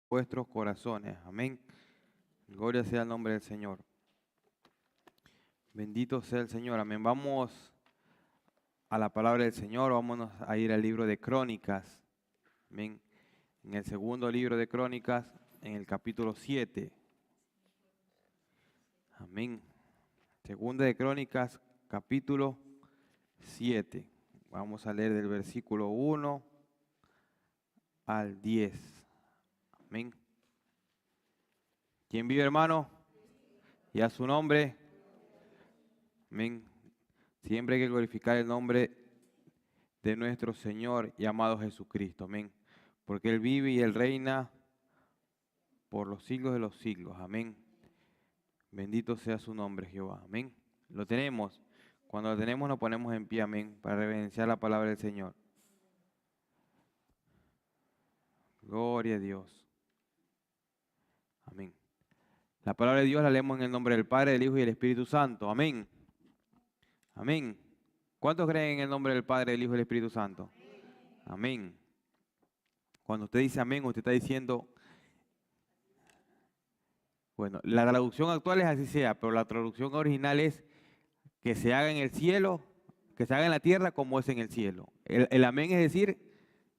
vuestros corazones. Amén. Gloria sea el nombre del Señor. Bendito sea el Señor. Amén. Vamos a la palabra del Señor. Vámonos a ir al libro de Crónicas. Amén. En el segundo libro de Crónicas, en el capítulo 7. Amén. Segunda de Crónicas, capítulo 7. Vamos a leer del versículo 1 al 10. Amén. ¿Quién vive, hermano? Y a su nombre. Amén. Siempre hay que glorificar el nombre de nuestro Señor y amado Jesucristo. Amén. Porque Él vive y Él reina por los siglos de los siglos. Amén. Bendito sea su nombre, Jehová. Amén. Lo tenemos. Cuando lo tenemos nos ponemos en pie. Amén. Para reverenciar la palabra del Señor. Gloria a Dios. Amén. La palabra de Dios la leemos en el nombre del Padre, del Hijo y del Espíritu Santo. Amén. Amén. ¿Cuántos creen en el nombre del Padre, del Hijo y del Espíritu Santo? Amén. Cuando usted dice amén, usted está diciendo, bueno, la traducción actual es así sea, pero la traducción original es que se haga en el cielo, que se haga en la tierra como es en el cielo. El amén es decir,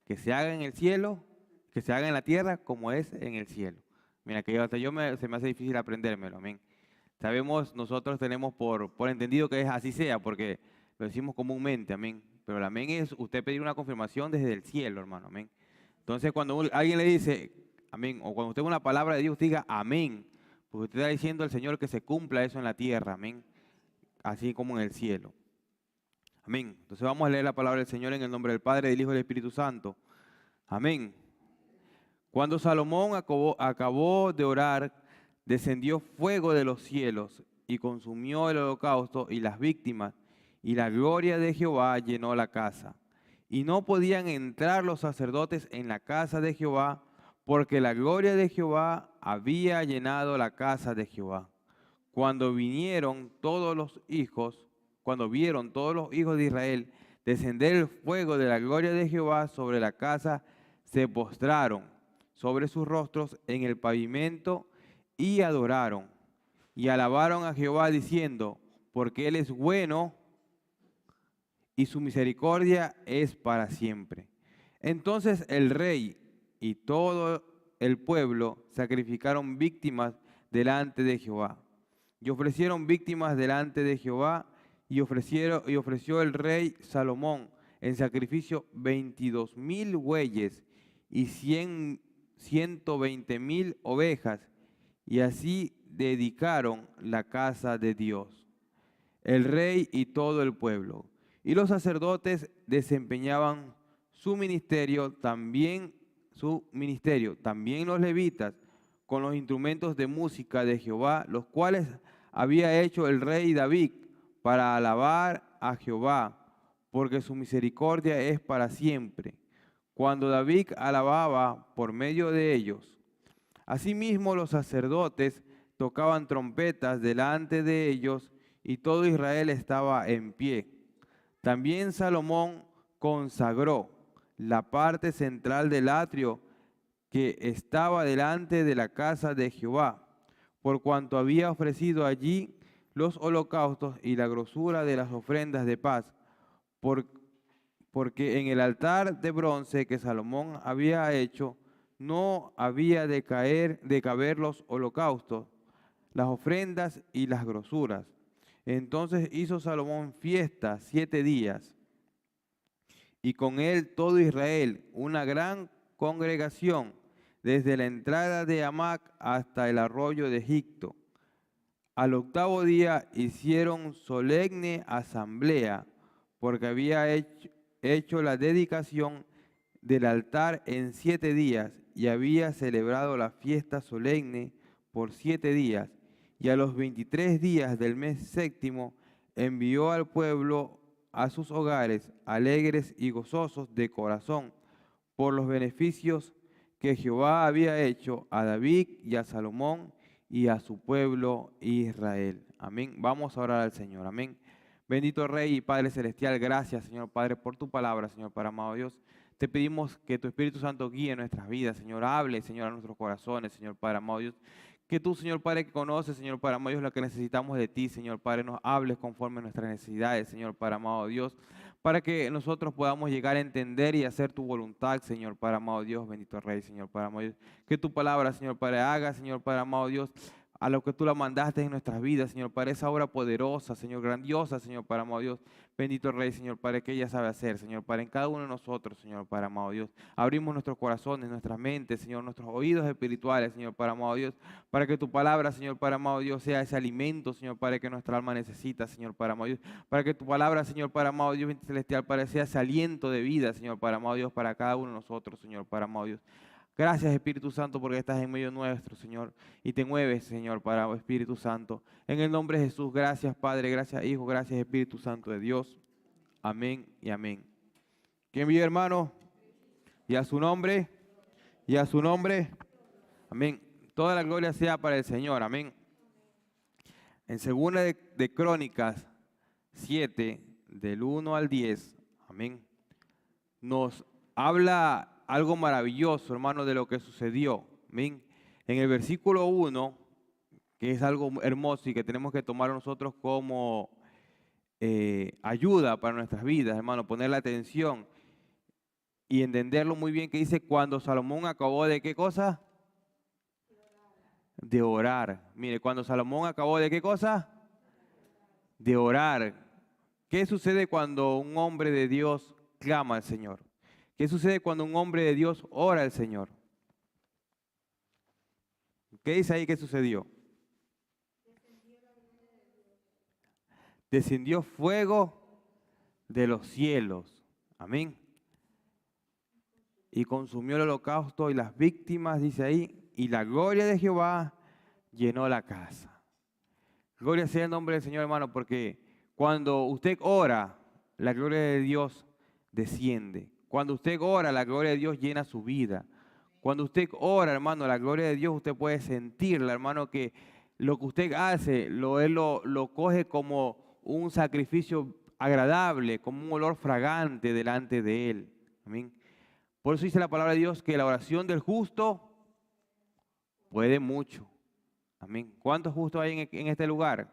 que se haga en el cielo, que se haga en la tierra como es en el cielo. Mira, que hasta se me hace difícil aprendérmelo, amén. Sabemos, nosotros tenemos por entendido que es así sea, porque lo decimos comúnmente, amén. Pero el amén es usted pedir una confirmación desde el cielo, hermano, amén. Entonces, cuando alguien le dice amén, o cuando usted una palabra de Dios, usted diga amén, porque usted está diciendo al Señor que se cumpla eso en la tierra, amén, así como en el cielo. Amén. Entonces vamos a leer la palabra del Señor en el nombre del Padre, del Hijo y del Espíritu Santo. Amén. Cuando Salomón acabó de orar, descendió fuego de los cielos y consumió el holocausto y las víctimas, y la gloria de Jehová llenó la casa. Y no podían entrar los sacerdotes en la casa de Jehová, porque la gloria de Jehová había llenado la casa de Jehová. Cuando vieron todos los hijos de Israel descender el fuego de la gloria de Jehová sobre la casa, se postraron sobre sus rostros en el pavimento y adoraron y alabaron a Jehová diciendo, porque Él es bueno y su misericordia es para siempre. Entonces el rey y todo el pueblo sacrificaron víctimas delante de Jehová. Y ofrecieron víctimas delante de Jehová y ofreció el rey Salomón en sacrificio 22,000 bueyes y 120,000 ovejas, y así dedicaron la casa de Dios. El rey y todo el pueblo. Y los sacerdotes desempeñaban su ministerio, también los levitas, con los instrumentos de música de Jehová, los cuales había hecho el rey David para alabar a Jehová, porque su misericordia es para siempre, cuando David alababa por medio de ellos. Asimismo los sacerdotes tocaban trompetas delante de ellos, y todo Israel estaba en pie. También Salomón consagró la parte central del atrio que estaba delante de la casa de Jehová, por cuanto había ofrecido allí los holocaustos y la grosura de las ofrendas de paz, porque en el altar de bronce que Salomón había hecho, no había de caber los holocaustos, las ofrendas y las grosuras. Entonces hizo Salomón fiesta 7 días, y con él todo Israel, una gran congregación, desde la entrada de Hamac hasta el arroyo de Egipto. Al octavo día hicieron solemne asamblea, porque había hecho la dedicación del altar en 7 días, y había celebrado la fiesta solemne por 7 días. Y a los 23 días del mes séptimo envió al pueblo a sus hogares, alegres y gozosos de corazón, por los beneficios que Jehová había hecho a David y a Salomón y a su pueblo Israel. Amén. Vamos a orar al Señor. Amén. Bendito Rey y Padre Celestial, gracias, Señor Padre, por tu palabra, Señor Padre amado Dios. Te pedimos que tu Espíritu Santo guíe nuestras vidas, Señor. Hable, Señor, a nuestros corazones, Señor Padre amado Dios. Que tú, Señor Padre, que conoces, Señor Padre amado Dios, lo que necesitamos de ti, Señor Padre, nos hables conforme a nuestras necesidades, Señor Padre amado Dios, para que nosotros podamos llegar a entender y hacer tu voluntad, Señor Padre amado Dios, bendito Rey, Señor Padre amado Dios. Que tu palabra, Señor Padre, haga, Señor Padre amado Dios, a lo que tú la mandaste en nuestras vidas, Señor Padre, esa obra poderosa, Señor, grandiosa, Señor Padre amado Dios, bendito Rey, Señor Padre, que ella sabe hacer, Señor Padre, en cada uno de nosotros, Señor Padre amado Dios. Abrimos nuestros corazones, nuestras mentes, Señor, nuestros oídos espirituales, Señor Padre amado Dios, para que tu palabra, Señor Padre amado Dios, sea ese alimento, Señor Padre, que nuestra alma necesita, Señor Padre amado Dios, para que tu palabra, Señor Padre amado Dios celestial, para que sea ese aliento de vida, Señor Padre amado Dios, para cada uno de nosotros, Señor Padre amado Dios. Gracias, Espíritu Santo, porque estás en medio nuestro, Señor, y te mueves, Señor, para Espíritu Santo. En el nombre de Jesús, gracias, Padre, gracias, Hijo, gracias, Espíritu Santo de Dios. Amén y amén. ¿Quién vive, hermano? Y a su nombre, y a su nombre. Amén. Toda la gloria sea para el Señor. Amén. En segunda de Crónicas 7, del 1 al 10, amén, nos habla algo maravilloso, hermano, de lo que sucedió. Amén. En el versículo 1, que es algo hermoso y que tenemos que tomar nosotros como ayuda para nuestras vidas, hermano, ponerle atención y entenderlo muy bien, que dice, cuando Salomón acabó de ¿qué cosa? De orar. Mire, cuando Salomón acabó de ¿qué cosa? De orar. ¿Qué sucede cuando un hombre de Dios clama al Señor? ¿Qué sucede cuando un hombre de Dios ora al Señor? ¿Qué dice ahí que sucedió? Descendió fuego de los cielos. Amén. Y consumió el holocausto y las víctimas, dice ahí, y la gloria de Jehová llenó la casa. Gloria sea el nombre del Señor, hermano, porque cuando usted ora, la gloria de Dios desciende. Cuando usted ora, la gloria de Dios llena su vida. Cuando usted ora, hermano, la gloria de Dios, usted puede sentirla, hermano, que lo que usted hace, Él lo coge como un sacrificio agradable, como un olor fragante delante de Él. Amén. Por eso dice la palabra de Dios que la oración del justo puede mucho. Amén. ¿Cuántos justos hay en este lugar?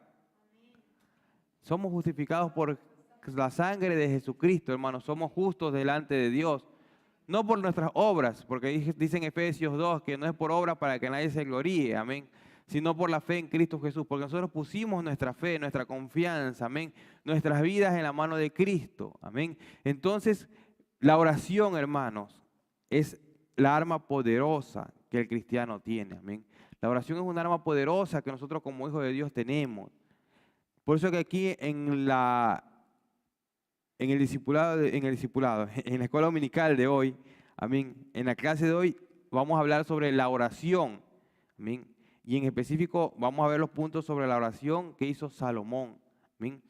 Somos justificados por la sangre de Jesucristo, hermanos. Somos justos delante de Dios. No por nuestras obras, porque dice en Efesios 2 que no es por obras para que nadie se gloríe, amén, sino por la fe en Cristo Jesús, porque nosotros pusimos nuestra fe, nuestra confianza, amén, nuestras vidas en la mano de Cristo, amén. Entonces, la oración, hermanos, es la arma poderosa que el cristiano tiene, amén. La oración es una arma poderosa que nosotros como hijos de Dios tenemos. Por eso que aquí en la discipulado, en la escuela dominical de hoy, amén, en la clase de hoy vamos a hablar sobre la oración, amén, y en específico vamos a ver los puntos sobre la oración que hizo Salomón, amén.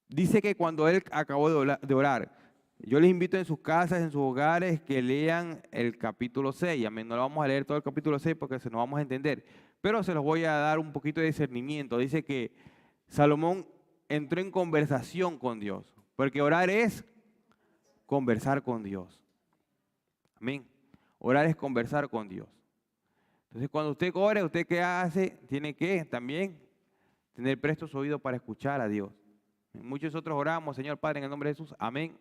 Dice que cuando él acabó de orar, yo les invito en sus casas, en sus hogares, que lean el capítulo 6, amén, no lo vamos a leer todo el capítulo 6 porque se nos vamos a entender, pero se los voy a dar un poquito de discernimiento. Dice que Salomón entró en conversación con Dios. Porque orar es conversar con Dios. Amén. Orar es conversar con Dios. Entonces, cuando usted ora, ¿usted qué hace? Tiene que también tener prestos oídos para escuchar a Dios. Muchos nosotros oramos, Señor Padre, en el nombre de Jesús, amén.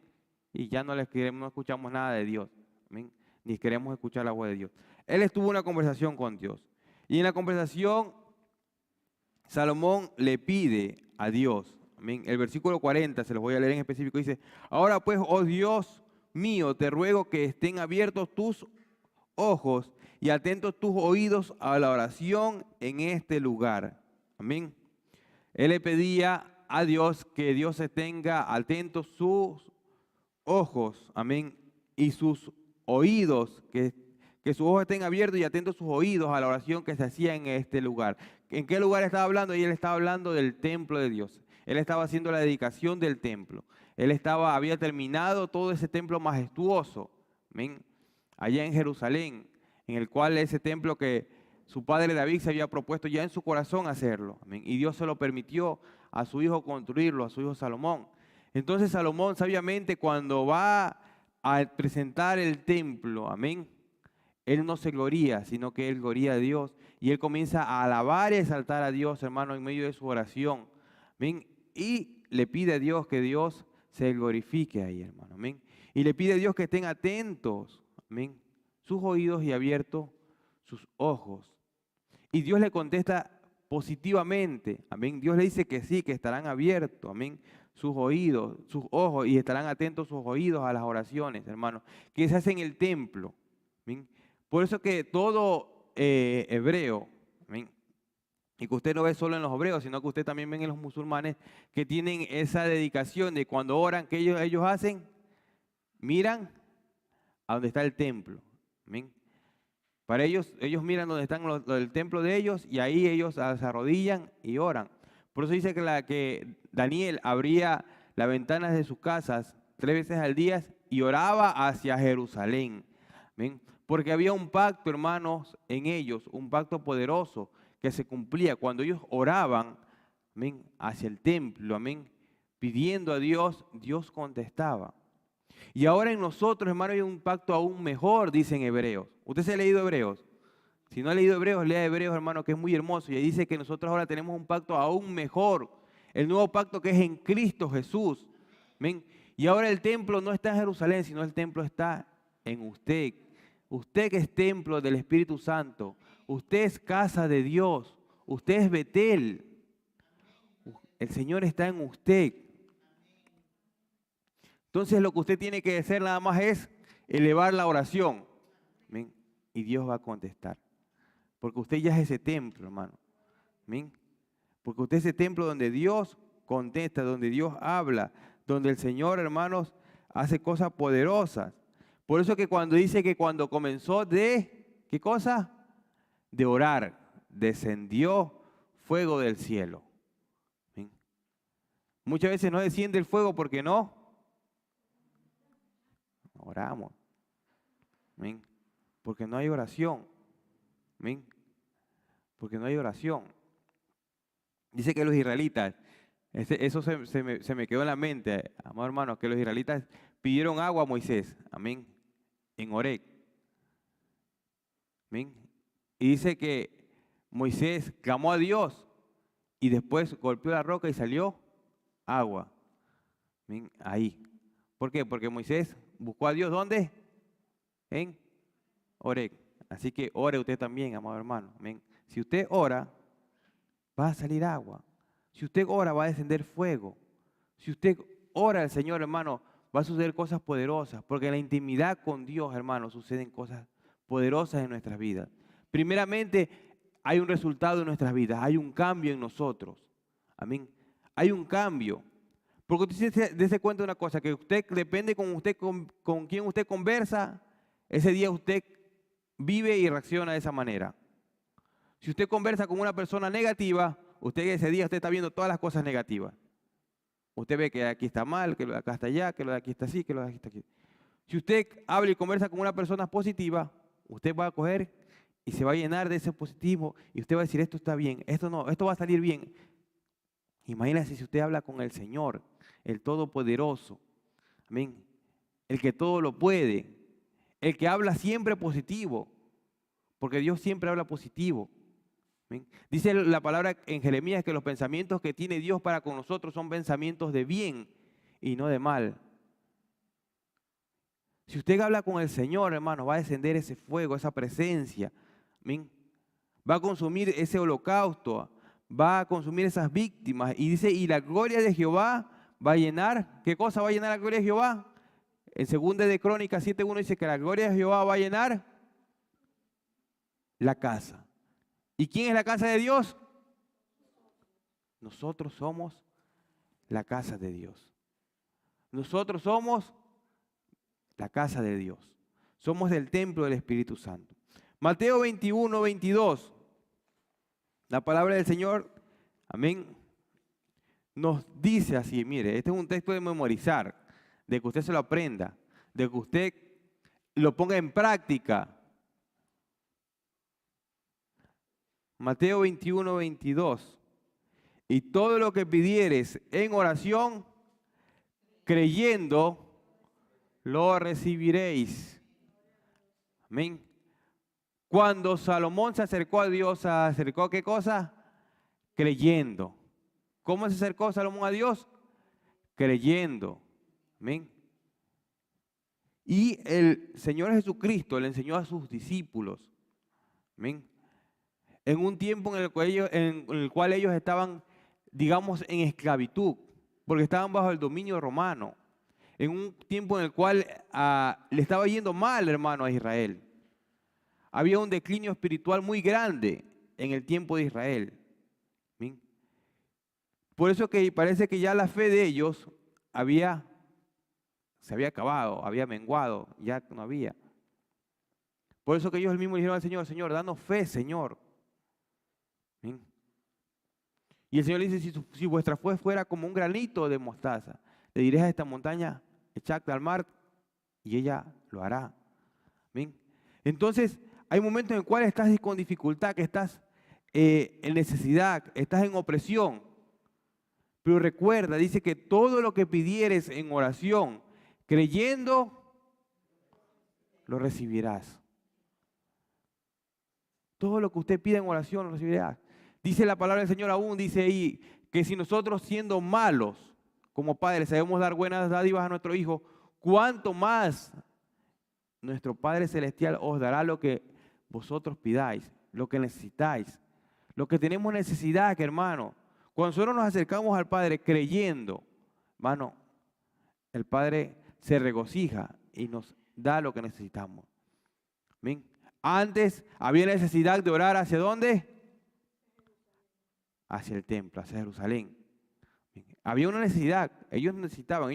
Y ya no escuchamos nada de Dios. Amén. Ni queremos escuchar la voz de Dios. Él estuvo en una conversación con Dios. Y en la conversación, Salomón le pide a Dios. Amén. El versículo 40, se los voy a leer en específico, dice, ahora pues, oh Dios mío, te ruego que estén abiertos tus ojos y atentos tus oídos a la oración en este lugar. Amén. Él le pedía a Dios que Dios se tenga atentos sus ojos, amén, y sus oídos, que sus ojos estén abiertos y atentos sus oídos a la oración que se hacía en este lugar. ¿En qué lugar estaba hablando? Y él estaba hablando del templo de Dios. Él estaba haciendo la dedicación del templo. Él había terminado todo ese templo majestuoso, amén, allá en Jerusalén, en el cual ese templo que su padre David se había propuesto ya en su corazón hacerlo, amén, y Dios se lo permitió a su hijo construirlo, a su hijo Salomón. Entonces Salomón sabiamente cuando va al presentar el templo, amén, él no se gloría, sino que él gloría a Dios. Y él comienza a alabar y exaltar a Dios, hermano, en medio de su oración. Amén. Y le pide a Dios que Dios se glorifique ahí, hermano. Amén. Y le pide a Dios que estén atentos, amén, sus oídos y abiertos sus ojos. Y Dios le contesta positivamente, amén. Dios le dice que sí, que estarán abiertos, amén, sus oídos, sus ojos, y estarán atentos sus oídos a las oraciones, hermano, que se hacen en el templo. Amén. Por eso que todo hebreo, amén, y que usted no ve solo en los hebreos, sino que usted también ve en los musulmanes que tienen esa dedicación de cuando oran, que ellos hacen, miran a donde está el templo. Amén. Para ellos miran donde están el templo de ellos y ahí ellos se arrodillan y oran. Por eso dice que Daniel abría las ventanas de sus casas 3 veces al día y oraba hacia Jerusalén. Amén. Porque había un pacto, hermanos, en ellos, un pacto poderoso que se cumplía cuando ellos oraban, amén, hacia el templo, amén, pidiendo a Dios, Dios contestaba. Y ahora en nosotros, hermano, hay un pacto aún mejor, dicen Hebreos. ¿Usted se ha leído Hebreos? Si no ha leído Hebreos, lea Hebreos, hermano, que es muy hermoso. Y ahí dice que nosotros ahora tenemos un pacto aún mejor. El nuevo pacto que es en Cristo Jesús. ¿Ven? Y ahora el templo no está en Jerusalén, sino el templo está en usted. Usted que es templo del Espíritu Santo. Usted es casa de Dios. Usted es Betel. El Señor está en usted. Entonces lo que usted tiene que hacer nada más es elevar la oración. ¿Ven? Y Dios va a contestar. Porque usted ya es ese templo, hermano. ¿Ven? Porque usted es ese templo donde Dios contesta, donde Dios habla, donde el Señor, hermanos, hace cosas poderosas. Por eso que cuando dice que cuando comenzó ¿qué cosa? De orar, descendió fuego del cielo. ¿Ven? Muchas veces no desciende el fuego porque no oramos. ¿Ven? Porque no hay oración. ¿Ven? Porque no hay oración. Dice que los israelitas, eso se me quedó en la mente, amado hermano, que los israelitas pidieron agua a Moisés, amén, en Horeb. Amén. Y dice que Moisés clamó a Dios y después golpeó la roca y salió agua. Amén. Ahí. ¿Por qué? Porque Moisés buscó a Dios, ¿dónde? En Horeb. Así que ore usted también, amado hermano. Amén. Si usted ora, va a salir agua. Si usted ora, va a descender fuego. Si usted ora al Señor, hermano, va a suceder cosas poderosas. Porque en la intimidad con Dios, hermano, suceden cosas poderosas en nuestras vidas. Primeramente, hay un resultado en nuestras vidas. Hay un cambio en nosotros. Amén. Hay un cambio. Porque usted dése cuenta de una cosa, que usted depende con quien usted conversa, ese día usted vive y reacciona de esa manera. Si usted conversa con una persona negativa, usted ese día usted está viendo todas las cosas negativas. Usted ve que aquí está mal, que lo de acá está allá, que lo de aquí está así, que lo de aquí está aquí. Si usted habla y conversa con una persona positiva, usted va a coger y se va a llenar de ese positivo y usted va a decir, esto está bien, esto no, esto va a salir bien. Imagínese si usted habla con el Señor, el Todopoderoso, amén, el que todo lo puede, el que habla siempre positivo, porque Dios siempre habla positivo. ¿Ven? Dice la palabra en Jeremías que los pensamientos que tiene Dios para con nosotros son pensamientos de bien y no de mal. Si usted habla con el Señor, hermano, va a descender ese fuego, esa presencia. ¿Ven? Va a consumir ese holocausto, va a consumir esas víctimas. Y dice, y la gloria de Jehová va a llenar. ¿Qué cosa va a llenar la gloria de Jehová? En 2 de Crónicas 7:1 dice que la gloria de Jehová va a llenar la casa. ¿Y quién es la casa de Dios? Nosotros somos la casa de Dios. Nosotros somos la casa de Dios. Somos del templo del Espíritu Santo. Mateo 21:22. La palabra del Señor, amén, nos dice así, mire, este es un texto de memorizar, de que usted se lo aprenda, de que usted lo ponga en práctica. Mateo 21:22. Y todo lo que pidieres en oración, creyendo, lo recibiréis. Amén. Cuando Salomón se acercó a Dios, ¿se acercó a qué cosa? Creyendo. ¿Cómo se acercó Salomón a Dios? Creyendo. Amén. Y el Señor Jesucristo le enseñó a sus discípulos. Amén. En un tiempo en el cual ellos estaban, digamos, en esclavitud, porque estaban bajo el dominio romano. En un tiempo en el cual le estaba yendo mal, hermano, a Israel. Había un declinio espiritual muy grande en el tiempo de Israel. ¿Bien? Por eso que parece que ya la fe de ellos se había acabado, había menguado, ya no había. Por eso que ellos mismos dijeron al Señor, Señor, danos fe, Señor. ¿Bien? Y el Señor le dice, si vuestra fe fuera como un granito de mostaza, le diréis a esta montaña, echadte al mar, y ella lo hará. ¿Bien? Entonces, hay momentos en los cuales estás con dificultad, que estás en necesidad, estás en opresión. Pero recuerda, dice que todo lo que pidieres en oración, creyendo, lo recibirás. Todo lo que usted pida en oración, lo recibirás. Dice la palabra del Señor aún, dice ahí, que si nosotros siendo malos, como padres, sabemos dar buenas dádivas a nuestro hijo, ¿cuánto más nuestro Padre Celestial os dará lo que vosotros pidáis, lo que necesitáis, lo que tenemos necesidad, hermano? Cuando nosotros nos acercamos al Padre creyendo, hermano, el Padre se regocija y nos da lo que necesitamos. ¿Bien? Antes había necesidad de orar ¿hacia dónde? Hacia el templo, hacia Jerusalén. ¿Bien? Había una necesidad, ellos necesitaban,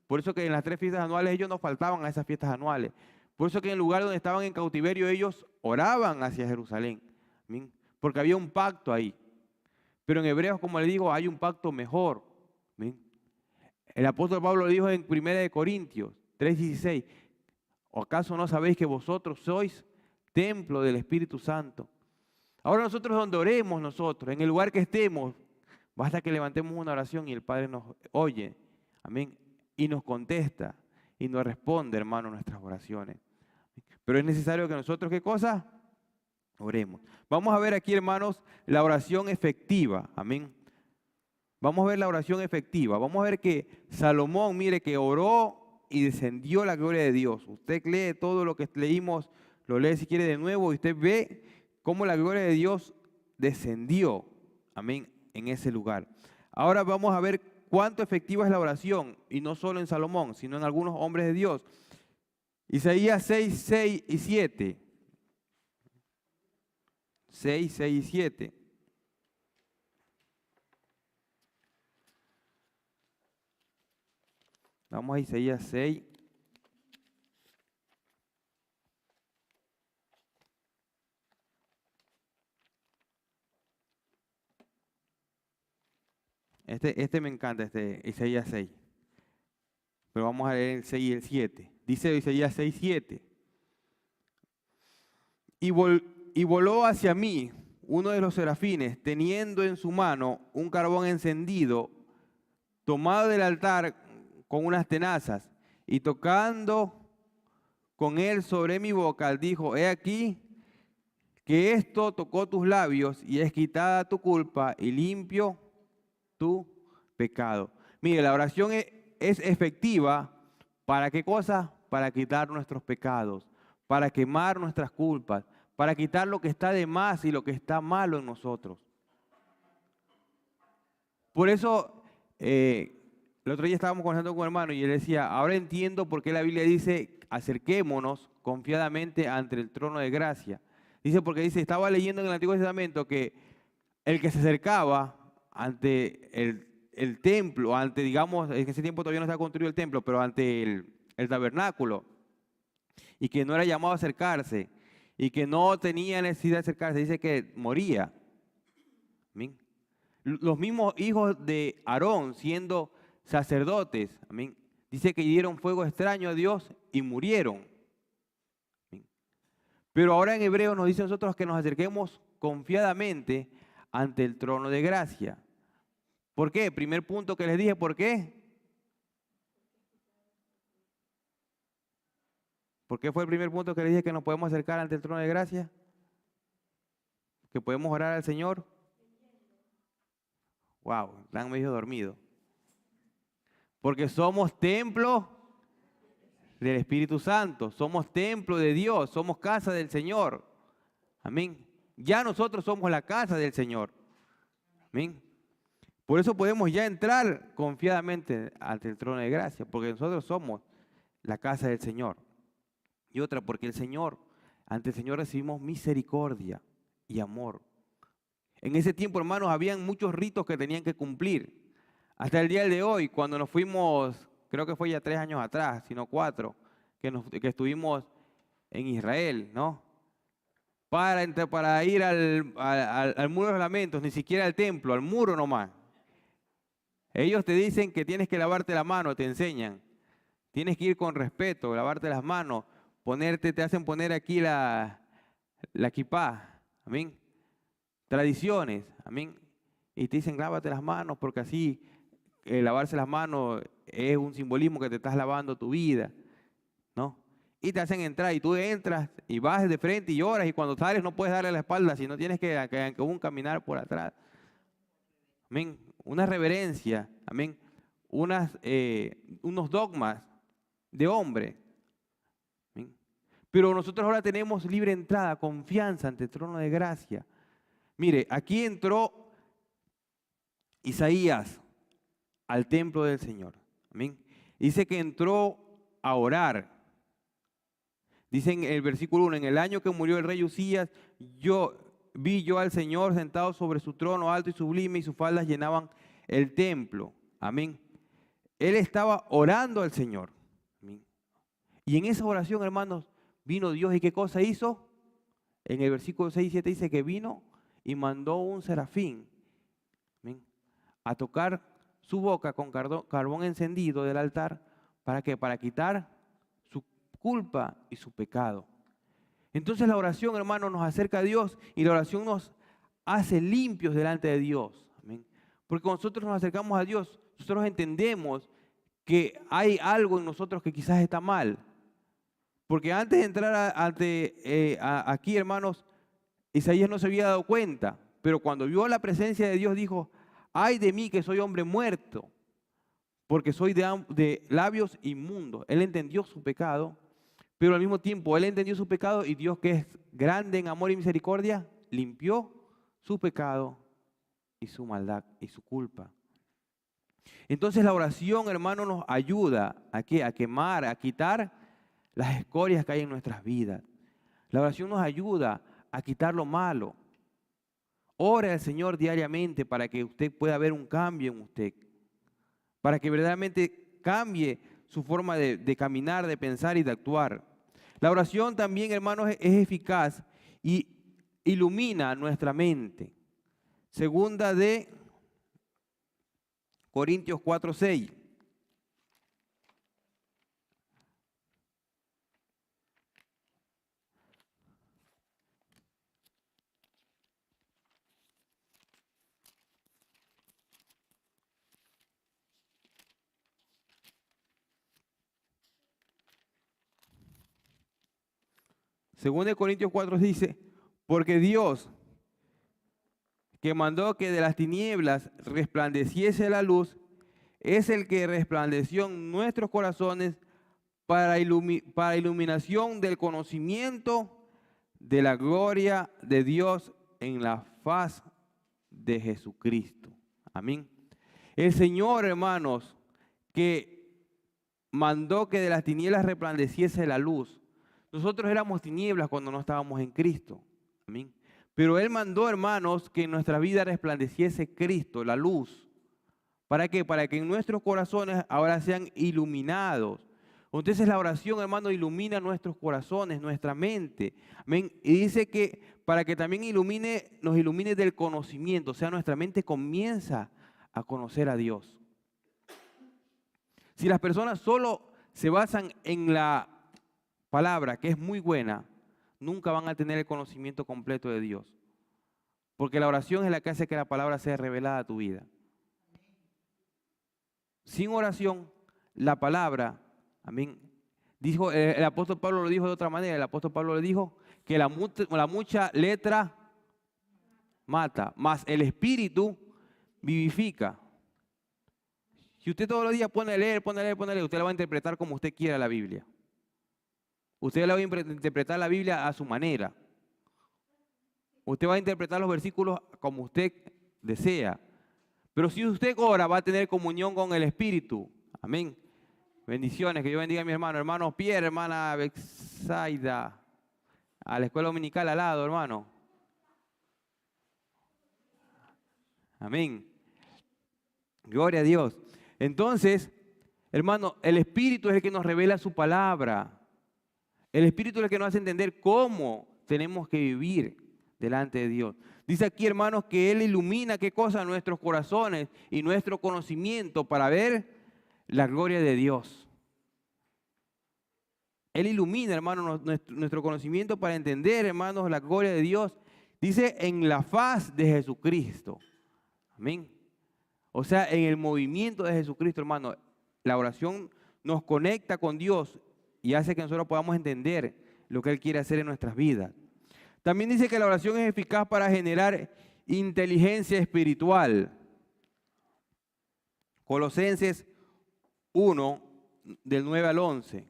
por eso que en las 3 fiestas anuales ellos no faltaban a esas fiestas anuales. Por eso que en el lugar donde estaban en cautiverio ellos oraban hacia Jerusalén. ¿Bien? Porque había un pacto ahí. Pero en Hebreos, como le digo, hay un pacto mejor. ¿Bien? El apóstol Pablo dijo en 1 Corintios 3:16, ¿o acaso no sabéis que vosotros sois templo del Espíritu Santo? Ahora nosotros donde oremos nosotros, en el lugar que estemos, basta que levantemos una oración y el Padre nos oye. Amén. Y nos contesta y nos responde, hermano, nuestras oraciones. Pero es necesario que nosotros, ¿qué cosa? Oremos. Vamos a ver aquí, hermanos, la oración efectiva. Amén. Vamos a ver la oración efectiva. Vamos a ver que Salomón, mire, que oró y descendió la gloria de Dios. Usted lee todo lo que leímos, lo lee si quiere de nuevo y usted ve cómo la gloria de Dios descendió. Amén, en ese lugar. Ahora vamos a ver cuánto efectiva es la oración, y no solo en Salomón, sino en algunos hombres de Dios. Isaías 6, 6 y 7. 6, 6 y 7. Vamos a Isaías 6. Este me encanta, Isaías 6. Pero vamos a leer el 6 y el 7. Dice Isaías 6, 7. Y voló hacia mí uno de los serafines, teniendo en su mano un carbón encendido, tomado del altar con unas tenazas, y tocando con él sobre mi boca, dijo, he aquí que esto tocó tus labios, y es quitada tu culpa, y limpio tu pecado. Mire, la oración es efectiva. ¿Para qué cosa? Para quitar nuestros pecados, para quemar nuestras culpas, para quitar lo que está de más y lo que está malo en nosotros. Por eso, el otro día estábamos conversando con un hermano y él decía, ahora entiendo por qué la Biblia dice, acerquémonos confiadamente ante el trono de gracia. Dice, porque dice, estaba leyendo en el Antiguo Testamento que el que se acercaba ante el templo, ante, digamos, en ese tiempo todavía no estaba construido el templo, pero ante el tabernáculo, y que no era llamado a acercarse, y que no tenía necesidad de acercarse, dice que moría. Amén. Los mismos hijos de Aarón, siendo sacerdotes, amén, dice que dieron fuego extraño a Dios y murieron. Amén. Pero ahora en Hebreos nos dice a nosotros que nos acerquemos confiadamente ante el trono de gracia. ¿Por qué? Primer punto que les dije, ¿por qué? ¿Por qué fue el primer punto que le dije que nos podemos acercar ante el trono de gracia? Que podemos orar al Señor. Wow, están medio dormidos. Porque somos templo del Espíritu Santo, somos templo de Dios, somos casa del Señor. Amén. Ya nosotros somos la casa del Señor. Amén. Por eso podemos ya entrar confiadamente ante el trono de gracia, porque nosotros somos la casa del Señor. Y otra, porque ante el Señor recibimos misericordia y amor. En ese tiempo, hermanos, habían muchos ritos que tenían que cumplir. Hasta el día de hoy, cuando nos fuimos, creo que fue ya 3 años atrás, sino 4, que estuvimos en Israel, ¿no? Para ir al muro de los lamentos, ni siquiera al templo, al muro nomás. Ellos te dicen que tienes que lavarte la mano, te enseñan. Tienes que ir con respeto, lavarte las manos, te hacen poner aquí la kipá, amén. Tradiciones, amén. Y te dicen, lávate las manos, porque así lavarse las manos es un simbolismo que te estás lavando tu vida, ¿no? Y te hacen entrar, y tú entras y vas de frente y lloras, y cuando sales no puedes darle la espalda, sino tienes que aún caminar por atrás. Amén. Una reverencia, amén. Unos dogmas de hombre. Amén. Pero nosotros ahora tenemos libre entrada, confianza ante el trono de gracia. Mire, aquí entró Isaías al templo del Señor. Amén. Dice que entró a orar. Dice en el versículo 1, en el año que murió el rey Usías, vi yo al Señor sentado sobre su trono alto y sublime, y sus faldas llenaban el templo. Amén. Él estaba orando al Señor. Amén. Y en esa oración, hermanos, vino Dios, ¿y qué cosa hizo? En el versículo 6 y 7 dice que vino y mandó un serafín, amén, a tocar su boca con carbón encendido del altar. ¿Para qué? Para quitar su culpa y su pecado. Entonces la oración, hermano, nos acerca a Dios, y la oración nos hace limpios delante de Dios. Amén. Porque cuando nosotros nos acercamos a Dios, nosotros entendemos que hay algo en nosotros que quizás está mal. Porque antes de entrar aquí, hermanos, Isaías no se había dado cuenta, pero cuando vio la presencia de Dios dijo, ay de mí que soy hombre muerto, porque soy de labios inmundos. Él entendió su pecado, pero al mismo tiempo él entendió su pecado, y Dios, que es grande en amor y misericordia, limpió su pecado y su maldad y su culpa. Entonces la oración, hermano, nos ayuda a quemar, a quitar las escorias que hay en nuestras vidas. La oración nos ayuda a quitar lo malo. Ore al Señor diariamente para que usted pueda ver un cambio en usted, para que verdaderamente cambie su forma de caminar, de pensar y de actuar. La oración también, hermanos, es eficaz y ilumina nuestra mente. Segunda de Corintios 4:6. Según de Corintios 4 dice, porque Dios, que mandó que de las tinieblas resplandeciese la luz, es el que resplandeció en nuestros corazones para iluminación del conocimiento de la gloria de Dios en la faz de Jesucristo. Amén. El Señor, hermanos, que mandó que de las tinieblas resplandeciese la luz. Nosotros éramos tinieblas cuando no estábamos en Cristo. Amén. Pero Él mandó, hermanos, que en nuestra vida resplandeciese Cristo, la luz. ¿Para qué? Para que en nuestros corazones ahora sean iluminados. Entonces la oración, hermano, ilumina nuestros corazones, nuestra mente. Amén. Y dice que para que también nos ilumine del conocimiento, o sea, nuestra mente comienza a conocer a Dios. Si las personas solo se basan en la palabra, que es muy buena, nunca van a tener el conocimiento completo de Dios. Porque la oración es la que hace que la palabra sea revelada a tu vida. Sin oración, la palabra, amén, Dijo, el apóstol Pablo lo dijo de otra manera. El apóstol Pablo le dijo que la mucha letra mata, mas el espíritu vivifica. Si usted todos los días pone a leer, usted la va a interpretar como usted quiera la Biblia. Usted la va a interpretar la Biblia a su manera. Usted va a interpretar los versículos como usted desea. Pero si usted ora, va a tener comunión con el Espíritu. Amén. Bendiciones, que Dios bendiga a mi hermano. Hermano Pierre, hermana Bexaida. A la escuela dominical al lado, hermano. Amén. Gloria a Dios. Entonces, hermano, el Espíritu es el que nos revela su palabra. El Espíritu es el que nos hace entender cómo tenemos que vivir delante de Dios. Dice aquí, hermanos, que Él ilumina qué cosa, nuestros corazones y nuestro conocimiento para ver la gloria de Dios. Él ilumina, hermanos, nuestro conocimiento para entender, hermanos, la gloria de Dios. Dice, en la faz de Jesucristo. Amén. O sea, en el movimiento de Jesucristo, hermano, la oración nos conecta con Dios y hace que nosotros podamos entender lo que Él quiere hacer en nuestras vidas. También dice que la oración es eficaz para generar inteligencia espiritual. Colosenses 1, del 9 al 11.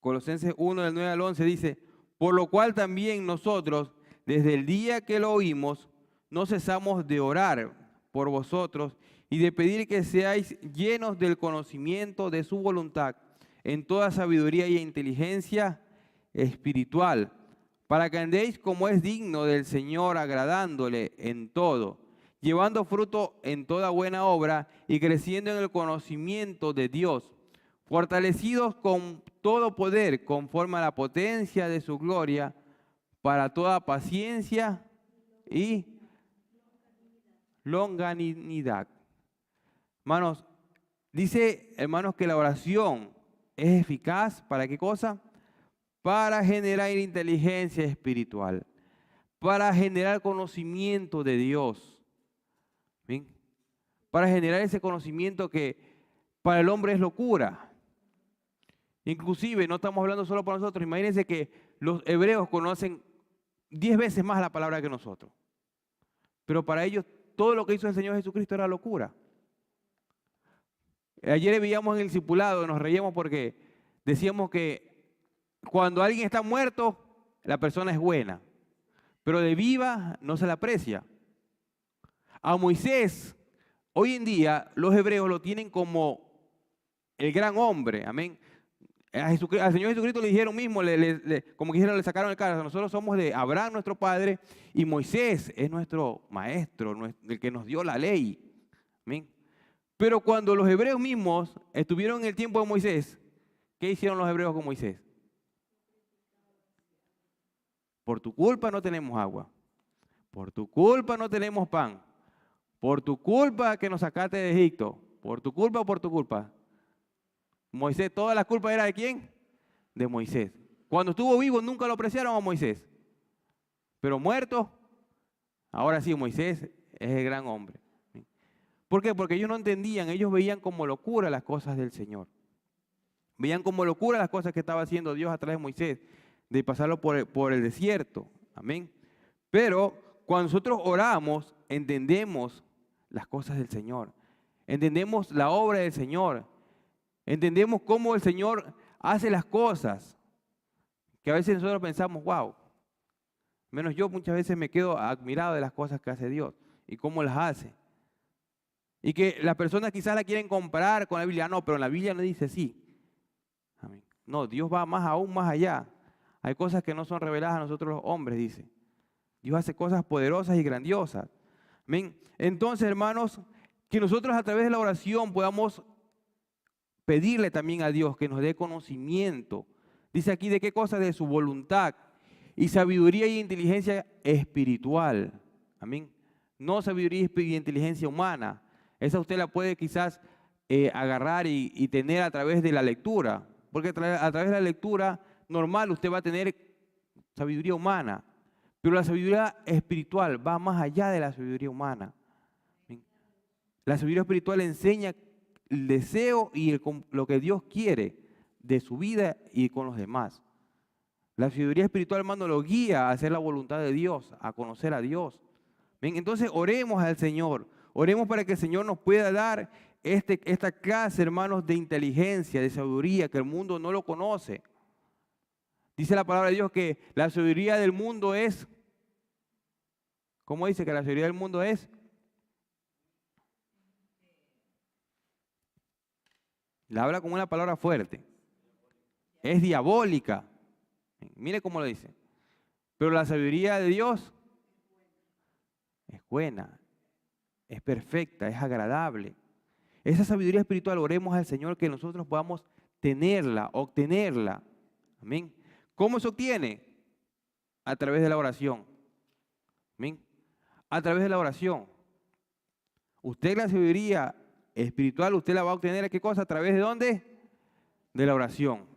Colosenses 1, del 9 al 11 dice, por lo cual también nosotros, desde el día que lo oímos, no cesamos de orar por vosotros y de pedir que seáis llenos del conocimiento de su voluntad en toda sabiduría y inteligencia espiritual, para que andéis como es digno del Señor, agradándole en todo, llevando fruto en toda buena obra y creciendo en el conocimiento de Dios, fortalecidos con todo poder conforme a la potencia de su gloria, para toda paciencia y longanimidad. Hermanos, dice, hermanos, que la oración es eficaz, ¿para qué cosa? Para generar inteligencia espiritual, para generar conocimiento de Dios. ¿Bien? Para generar ese conocimiento que para el hombre es locura. Inclusive, no estamos hablando solo para nosotros, imagínense que los hebreos conocen 10 veces más la palabra que nosotros. Pero para ellos todo lo que hizo el Señor Jesucristo era locura. Ayer veíamos en el discipulado, nos reíamos porque decíamos que cuando alguien está muerto, la persona es buena, pero de viva no se la aprecia. A Moisés, hoy en día, los hebreos lo tienen como el gran hombre, amén. Al Señor Jesucristo le dijeron mismo, como que dijeron, le sacaron el cara. Nosotros somos de Abraham, nuestro padre, y Moisés es nuestro maestro, el que nos dio la ley. Amén. Pero cuando los hebreos mismos estuvieron en el tiempo de Moisés, ¿qué hicieron los hebreos con Moisés? Por tu culpa no tenemos agua. Por tu culpa no tenemos pan. Por tu culpa que nos sacaste de Egipto. Por tu culpa o por tu culpa. Moisés, toda la culpa era ¿de quién? De Moisés. Cuando estuvo vivo nunca lo apreciaron a Moisés. Pero muerto, ahora sí, Moisés es el gran hombre. ¿Por qué? Porque ellos no entendían, ellos veían como locura las cosas del Señor. Veían como locura las cosas que estaba haciendo Dios a través de Moisés, de pasarlo por el desierto. Amén. Pero cuando nosotros oramos, entendemos las cosas del Señor. Entendemos la obra del Señor. Entendemos cómo el Señor hace las cosas. Que a veces nosotros pensamos, wow. Menos yo muchas veces me quedo admirado de las cosas que hace Dios y cómo las hace. Y que las personas quizás la quieren comparar con la Biblia. No, pero en la Biblia no dice así. Amén. No, Dios va aún más allá. Hay cosas que no son reveladas a nosotros los hombres, dice. Dios hace cosas poderosas y grandiosas. Amén. Entonces, hermanos, que nosotros a través de la oración podamos pedirle también a Dios que nos dé conocimiento. Dice aquí de qué cosa, de su voluntad y sabiduría y inteligencia espiritual. Amén. No sabiduría y inteligencia humana. Esa usted la puede quizás agarrar y tener a través de la lectura. porque a través de la lectura normal usted va a tener sabiduría humana, pero la sabiduría espiritual va más allá de la sabiduría humana. La sabiduría espiritual enseña el deseo y lo que Dios quiere de su vida y con los demás. La sabiduría espiritual, hermano, lo guía a hacer la voluntad de Dios, a conocer a Dios. Bien, entonces oremos al Señor, oremos para que el Señor nos pueda dar esta clase, hermanos, de inteligencia, de sabiduría, que el mundo no lo conoce. Dice la palabra de Dios que la sabiduría del mundo es, ¿cómo dice que la sabiduría del mundo es? La habla como una palabra fuerte. Es diabólica. Mire cómo lo dice. Pero la sabiduría de Dios es buena, es perfecta, es agradable. Esa sabiduría espiritual, oremos al Señor que nosotros podamos tenerla, obtenerla. Amén. ¿Cómo se obtiene? A través de la oración. Amén. A través de la oración. Usted la sabiduría espiritual, usted la va a obtener, ¿qué cosa? ¿A través de dónde? De la oración.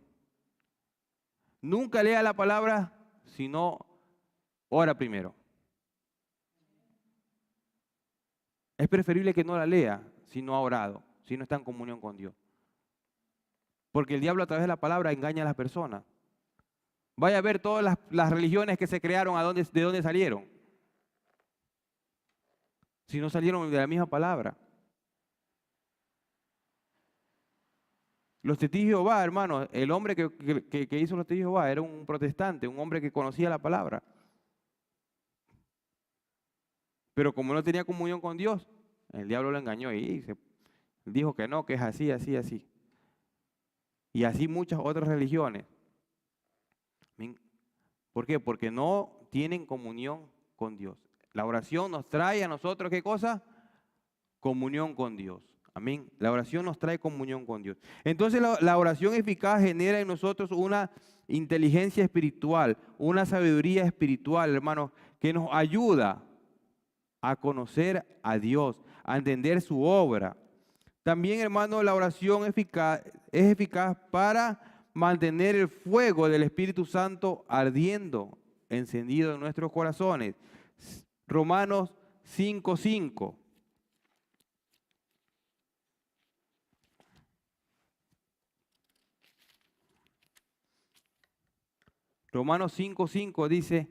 Nunca lea la palabra, sino ora primero. Es preferible que no la lea si no ha orado, si no está en comunión con Dios. Porque el diablo a través de la palabra engaña a las personas. Vaya a ver todas las religiones que se crearon, de dónde salieron. Si no salieron de la misma palabra. Los testigos de Jehová, hermano, el hombre que hizo los testigos de Jehová era un protestante, un hombre que conocía la palabra. Pero como no tenía comunión con Dios, el diablo lo engañó y dijo que no, que es así, así, así. Y así muchas otras religiones. ¿Por qué? Porque no tienen comunión con Dios. La oración nos trae a nosotros, ¿qué cosa? Comunión con Dios. Amén. La oración nos trae comunión con Dios. Entonces la oración eficaz genera en nosotros una inteligencia espiritual, una sabiduría espiritual, hermanos, que nos ayuda a conocer a Dios, a entender su obra. También, hermano, la oración es eficaz para mantener el fuego del Espíritu Santo ardiendo, encendido en nuestros corazones. Romanos 5:5. Romanos 5:5 dice,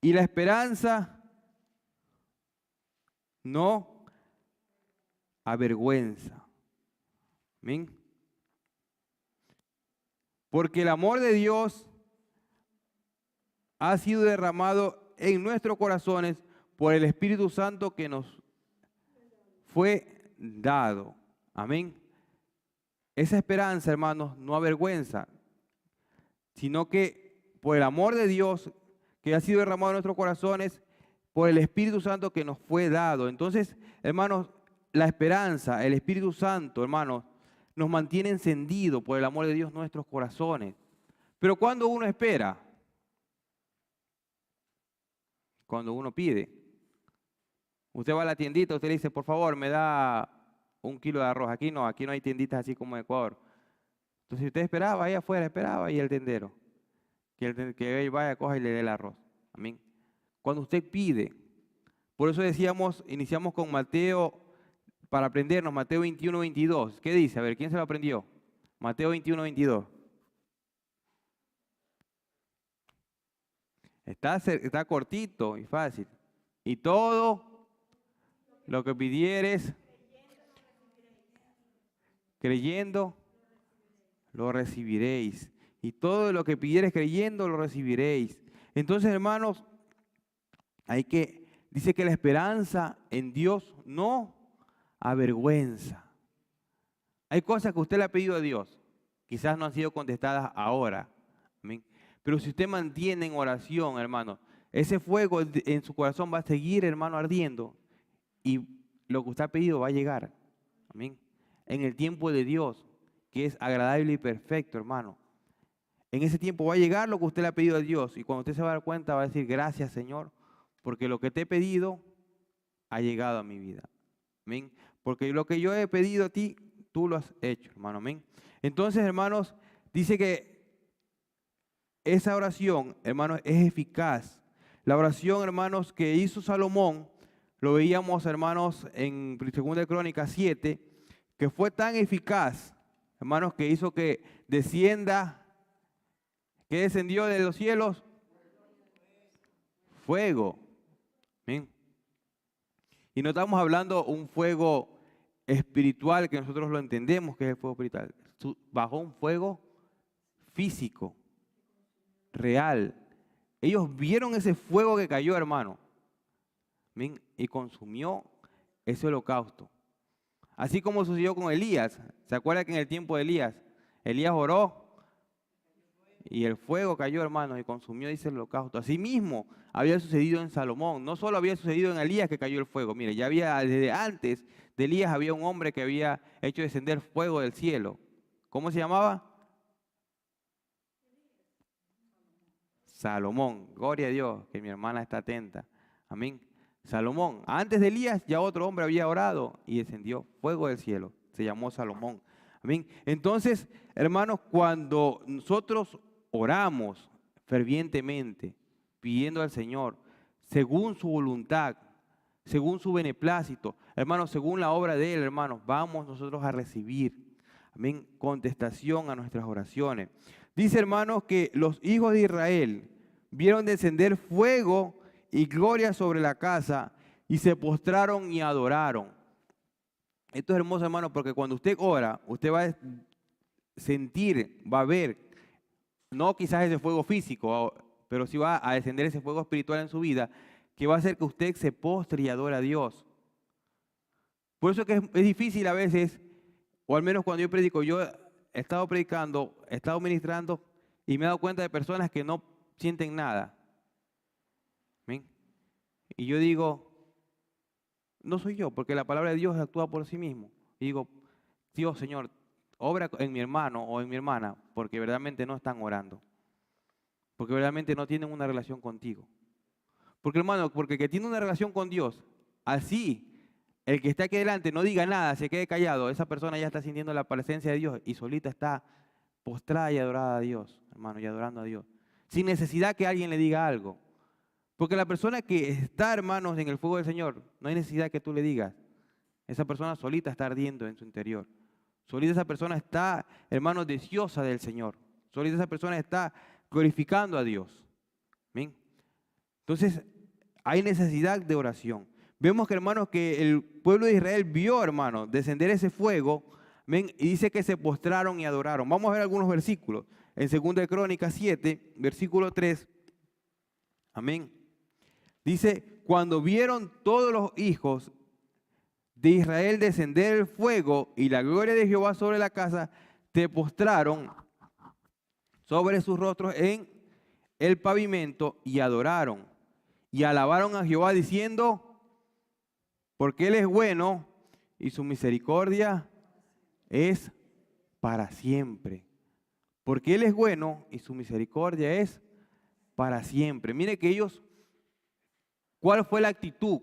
y la esperanza no avergüenza. Amén. Porque el amor de Dios ha sido derramado en nuestros corazones por el Espíritu Santo que nos fue dado. Amén. Esa esperanza, hermanos, no avergüenza, sino que por el amor de Dios que ha sido derramado en nuestros corazones, por el Espíritu Santo que nos fue dado. Entonces, hermanos, la esperanza, el Espíritu Santo, hermanos, nos mantiene encendido por el amor de Dios nuestros corazones. Pero cuando uno espera, cuando uno pide, usted va a la tiendita, usted le dice, por favor, me da 1 kilo de arroz. Aquí no hay tienditas así como en Ecuador. Entonces usted esperaba, ahí afuera esperaba y el tendero, que él vaya, coja y le dé el arroz. Amén. Cuando usted pide, por eso decíamos, iniciamos con Mateo, para aprendernos, Mateo 21:22. ¿Qué dice? A ver, ¿quién se lo aprendió? Mateo 21:22. Está cortito y fácil. Y todo lo que pidieres, creyendo, lo recibiréis. Y todo lo que pidieres creyendo, lo recibiréis. Entonces, hermanos, dice que la esperanza en Dios no avergüenza. Hay cosas que usted le ha pedido a Dios, quizás no han sido contestadas ahora. Amén. Pero si usted mantiene en oración, hermano, ese fuego en su corazón va a seguir, hermano, ardiendo. Y lo que usted ha pedido va a llegar. Amén. En el tiempo de Dios, que es agradable y perfecto, hermano. En ese tiempo va a llegar lo que usted le ha pedido a Dios. Y cuando usted se va a dar cuenta, va a decir, gracias, Señor, porque lo que te he pedido ha llegado a mi vida. Amén. Porque lo que yo he pedido a ti, tú lo has hecho, hermano, amén. Entonces, hermanos, dice que esa oración, hermanos, es eficaz. La oración, hermanos, que hizo Salomón, lo veíamos, hermanos, en 2 Crónicas 7, que fue tan eficaz, hermanos, que hizo que descienda, que descendió de los cielos, fuego. ¿Bien? Y no estamos hablando un fuego espiritual que nosotros lo entendemos que es el fuego espiritual. Bajó un fuego físico, real. Ellos vieron ese fuego que cayó, hermano, ¿bien? Y consumió ese holocausto. Así como sucedió con Elías. ¿Se acuerda que en el tiempo de Elías oró y el fuego cayó, hermano, y consumió, dice, el holocausto? Así mismo había sucedido en Salomón. No solo había sucedido en Elías que cayó el fuego. Mire, ya había, desde antes de Elías había un hombre que había hecho descender fuego del cielo. ¿Cómo se llamaba? Salomón. Gloria a Dios, que mi hermana está atenta. Amén. Salomón. Antes de Elías ya otro hombre había orado y descendió fuego del cielo. Se llamó Salomón. Amén. Entonces, hermanos, cuando nosotros oramos fervientemente, pidiendo al Señor, según su voluntad, según su beneplácito, hermanos, según la obra de Él, hermanos, vamos nosotros a recibir, amén, contestación a nuestras oraciones. Dice, hermanos, que los hijos de Israel vieron descender fuego y gloria sobre la casa y se postraron y adoraron. Esto es hermoso, hermano, porque cuando usted ora, usted va a sentir, va a ver, no quizás ese fuego físico, pero sí va a descender ese fuego espiritual en su vida, que va a hacer que usted se postre y adore a Dios. Por eso que es difícil a veces, o al menos cuando yo predico, yo he estado predicando, he estado ministrando y me he dado cuenta de personas que no sienten nada. ¿Ven? Y yo digo, no soy yo, porque la palabra de Dios actúa por sí mismo. Y digo, Dios, Señor, obra en mi hermano o en mi hermana, porque verdaderamente no están orando. Porque verdaderamente no tienen una relación contigo. Porque, hermano, porque el que tiene una relación con Dios, así el que está aquí delante no diga nada, se quede callado, esa persona ya está sintiendo la presencia de Dios y solita está postrada y adorada a Dios, hermano, y adorando a Dios. Sin necesidad que alguien le diga algo. Porque la persona que está, hermanos, en el fuego del Señor, no hay necesidad que tú le digas. Esa persona solita está ardiendo en su interior. Solita esa persona está, hermanos, deseosa del Señor. Solita esa persona está glorificando a Dios. ¿Bien? Entonces, hay necesidad de oración. Vemos que, hermanos, que el pueblo de Israel vio, hermanos, descender ese fuego, ¿ven? Y dice que se postraron y adoraron. Vamos a ver algunos versículos. En 2 Crónicas 7, versículo 3. Amén. Dice, cuando vieron todos los hijos de Israel descender el fuego y la gloria de Jehová sobre la casa, te postraron sobre sus rostros en el pavimento y adoraron. Y alabaron a Jehová diciendo, porque Él es bueno y su misericordia es para siempre. Porque Él es bueno y su misericordia es para siempre. Mire que ellos, ¿cuál fue la actitud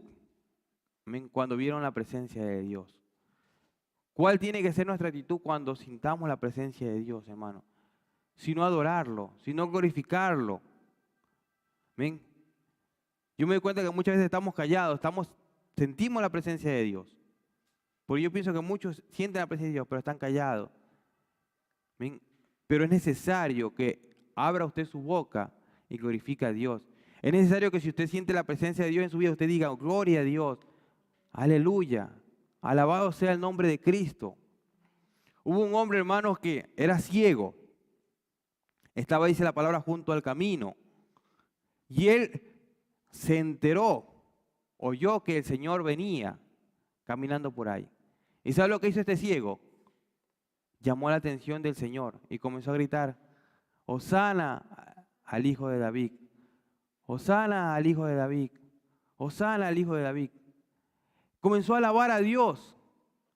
cuando vieron la presencia de Dios? ¿Cuál tiene que ser nuestra actitud cuando sintamos la presencia de Dios, hermano? Sino adorarlo, sino glorificarlo. ¿Ven? Yo me doy cuenta que muchas veces estamos callados, sentimos la presencia de Dios. Porque yo pienso que muchos sienten la presencia de Dios, pero están callados. ¿Ven? Pero es necesario que abra usted su boca y glorifique a Dios. Es necesario que si usted siente la presencia de Dios en su vida, usted diga, gloria a Dios, aleluya, alabado sea el nombre de Cristo. Hubo un hombre, hermanos, que era ciego. Estaba, dice la palabra, junto al camino. Y él se enteró, oyó que el Señor venía caminando por ahí. ¿Y sabe lo que hizo este ciego? Llamó la atención del Señor y comenzó a gritar, Hosana al Hijo de David, Hosana al Hijo de David, Hosana al Hijo de David. Comenzó a alabar a Dios.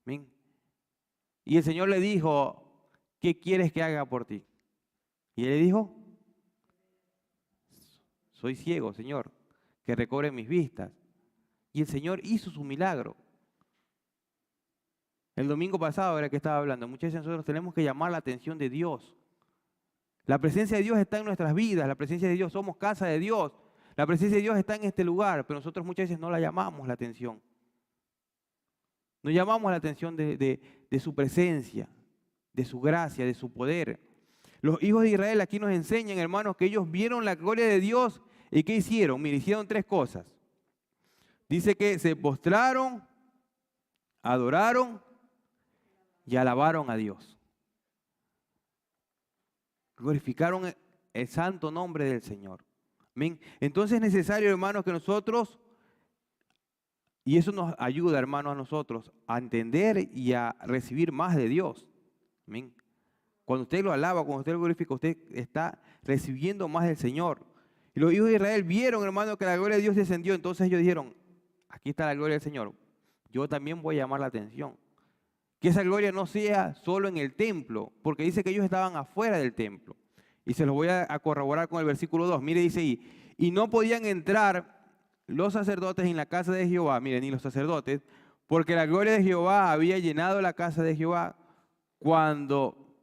¿Ven? Y el Señor le dijo, ¿qué quieres que haga por ti? Y él le dijo, soy ciego, Señor, que recobre mis vistas. Y el Señor hizo su milagro. El domingo pasado era que estaba hablando. Muchas veces nosotros tenemos que llamar la atención de Dios. La presencia de Dios está en nuestras vidas. La presencia de Dios, somos casa de Dios. La presencia de Dios está en este lugar, pero nosotros muchas veces no la llamamos la atención. No llamamos la atención de su presencia, de su gracia, de su poder. Los hijos de Israel aquí nos enseñan, hermanos, que ellos vieron la gloria de Dios. ¿Y qué hicieron? Mira, hicieron 3 cosas. Dice que se postraron, adoraron y alabaron a Dios. Glorificaron el santo nombre del Señor. Amén. Entonces es necesario, hermanos, que nosotros, y eso nos ayuda, hermanos, a nosotros a entender y a recibir más de Dios. Amén. Cuando usted lo alaba, cuando usted lo glorifica, usted está recibiendo más del Señor. Y los hijos de Israel vieron, hermanos, que la gloria de Dios descendió. Entonces ellos dijeron, aquí está la gloria del Señor. Yo también voy a llamar la atención. Que esa gloria no sea solo en el templo, porque dice que ellos estaban afuera del templo. Y se los voy a corroborar con el versículo 2. Mire, dice ahí, y no podían entrar los sacerdotes en la casa de Jehová, miren, ni los sacerdotes, porque la gloria de Jehová había llenado la casa de Jehová cuando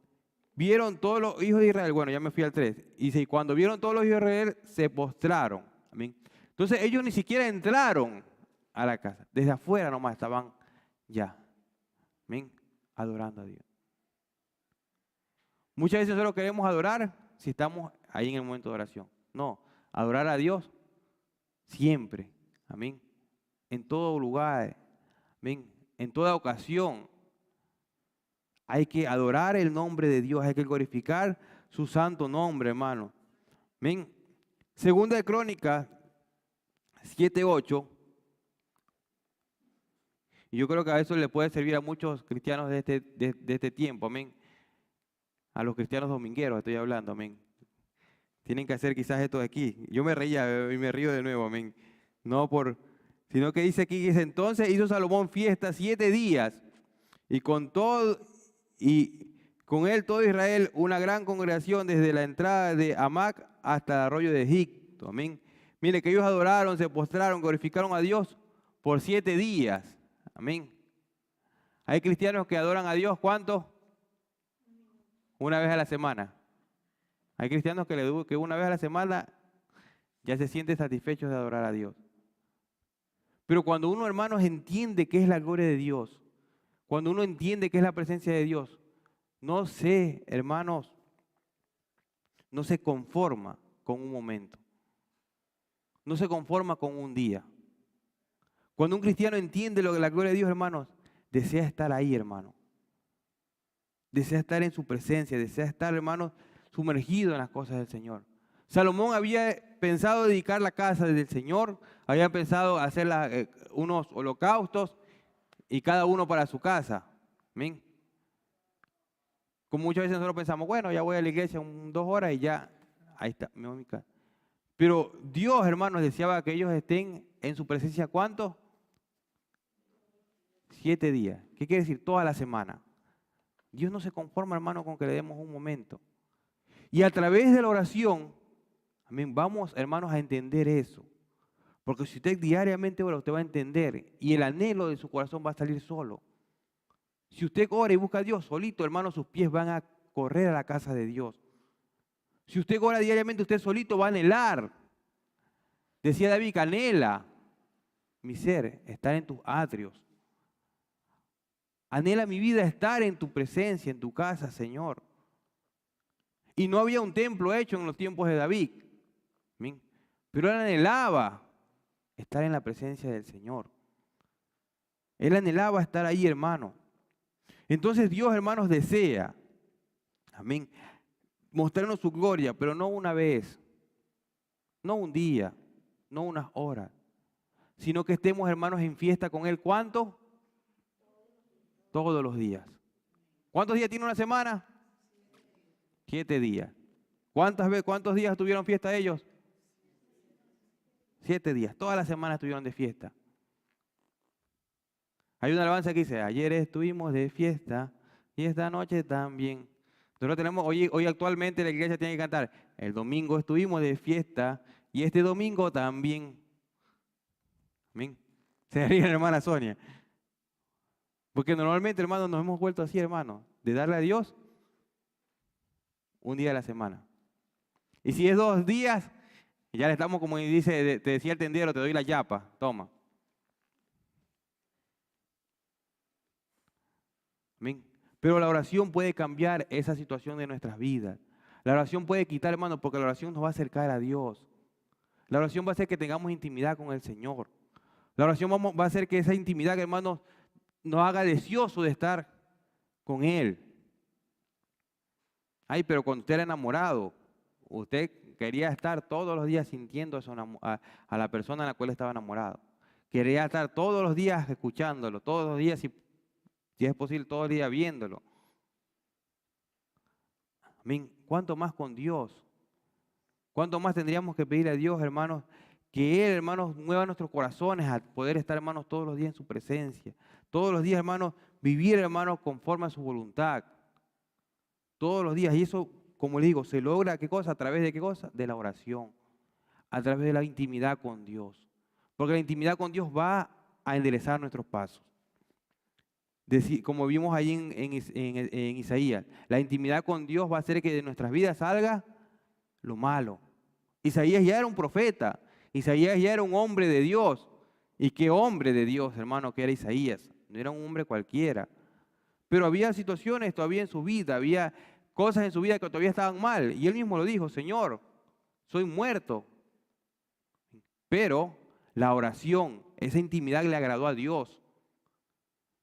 vieron todos los hijos de Israel. Bueno, ya me fui al 3. Y dice, y cuando vieron todos los hijos de Israel, se postraron. Amén. Entonces ellos ni siquiera entraron a la casa. Desde afuera nomás estaban ya. Amén. Adorando a Dios. Muchas veces solo queremos adorar si estamos ahí en el momento de oración. No, adorar a Dios siempre. Amén. En todo lugar. Amén. En toda ocasión. Hay que adorar el nombre de Dios. Hay que glorificar su santo nombre, hermano. Amén. Segunda de Crónicas 7:8. Y yo creo que a eso le puede servir a muchos cristianos de este tiempo, amén. A los cristianos domingueros estoy hablando, amén. Tienen que hacer quizás esto de aquí. Yo me reía y me río de nuevo, amén. Sino que dice aquí, dice, entonces hizo Salomón fiesta 7 días y con él todo Israel una gran congregación desde la entrada de Hamac hasta el arroyo de Egipto, amén. Mire que ellos adoraron, se postraron, glorificaron a Dios por 7 días. Amén. Hay cristianos que adoran a Dios, ¿cuánto? Una vez a la semana. Hay cristianos que una vez a la semana ya se sienten satisfechos de adorar a Dios. Pero cuando uno, hermanos, entiende qué es la gloria de Dios, cuando uno entiende qué es la presencia de Dios, no se, hermanos, no se conforma con un momento. No se conforma con un día. Cuando un cristiano entiende lo que la gloria de Dios, hermanos, desea estar ahí, hermano. Desea estar en su presencia, desea estar, hermanos, sumergido en las cosas del Señor. Salomón había pensado dedicar la casa del Señor, había pensado hacer unos holocaustos y cada uno para su casa. Amén. Como muchas veces nosotros pensamos, bueno, ya voy a la iglesia 2 horas y ya, ahí está, mi casa. Pero Dios, hermanos, deseaba que ellos estén en su presencia, ¿cuánto? 7 días. ¿Qué quiere decir? Toda la semana. Dios no se conforma, hermano, con que le demos un momento. Y a través de la oración, amén, vamos, hermanos, a entender eso. Porque si usted diariamente ora, usted va a entender y el anhelo de su corazón va a salir solo. Si usted ora y busca a Dios solito, hermano, sus pies van a correr a la casa de Dios. Si usted ora diariamente, usted solito va a anhelar. Decía David, anhela mi ser, estar en tus atrios. Anhela mi vida estar en tu presencia, en tu casa, Señor. Y no había un templo hecho en los tiempos de David. ¿Amén? Pero él anhelaba estar en la presencia del Señor. Él anhelaba estar ahí, hermano. Entonces Dios, hermanos, desea, amén, mostrarnos su gloria, pero no una vez, no un día, no unas horas, sino que estemos, hermanos, en fiesta con Él. ¿Cuánto? Todos los días. ¿Cuántos días tiene una semana? 7 días. ¿Cuántos días tuvieron fiesta ellos? 7 días. Todas las semanas estuvieron de fiesta. Hay una alabanza que dice, ayer estuvimos de fiesta y esta noche también. Nosotros tenemos, hoy actualmente la iglesia tiene que cantar, el domingo estuvimos de fiesta y este domingo también. Amén. Se ríe la hermana Sonia. Porque normalmente, hermano, nos hemos vuelto así, hermano, de darle a Dios un día a la semana. Y si es 2 días, ya le estamos, como dice, te decía el tendero, te doy la yapa, toma. Amén. Pero la oración puede cambiar esa situación de nuestras vidas. La oración puede quitar, hermano, porque la oración nos va a acercar a Dios. La oración va a hacer que tengamos intimidad con el Señor. La oración va a hacer que esa intimidad, hermanos, nos haga deseoso de estar con Él. Ay, pero cuando usted era enamorado, usted quería estar todos los días sintiendo a la persona en la cual estaba enamorado. Quería estar todos los días escuchándolo, todos los días, si es posible, todos los días viéndolo. Amén. ¿Cuánto más con Dios? ¿Cuánto más tendríamos que pedir a Dios, hermanos, que Él, hermanos, mueva nuestros corazones a poder estar, hermanos, todos los días en su presencia? Todos los días, hermanos, vivir, hermanos, conforme a su voluntad. Todos los días. Y eso, como le digo, se logra, ¿qué cosa? ¿A través de qué cosa? De la oración. A través de la intimidad con Dios. Porque la intimidad con Dios va a enderezar nuestros pasos. Como vimos ahí en Isaías, la intimidad con Dios va a hacer que de nuestras vidas salga lo malo. Isaías ya era un profeta, Isaías ya era un hombre de Dios. ¿Y qué hombre de Dios, hermano, que era Isaías? No era un hombre cualquiera. Pero había situaciones todavía en su vida, había cosas en su vida que todavía estaban mal. Y él mismo lo dijo: Señor, soy muerto. Pero la oración, esa intimidad le agradó a Dios.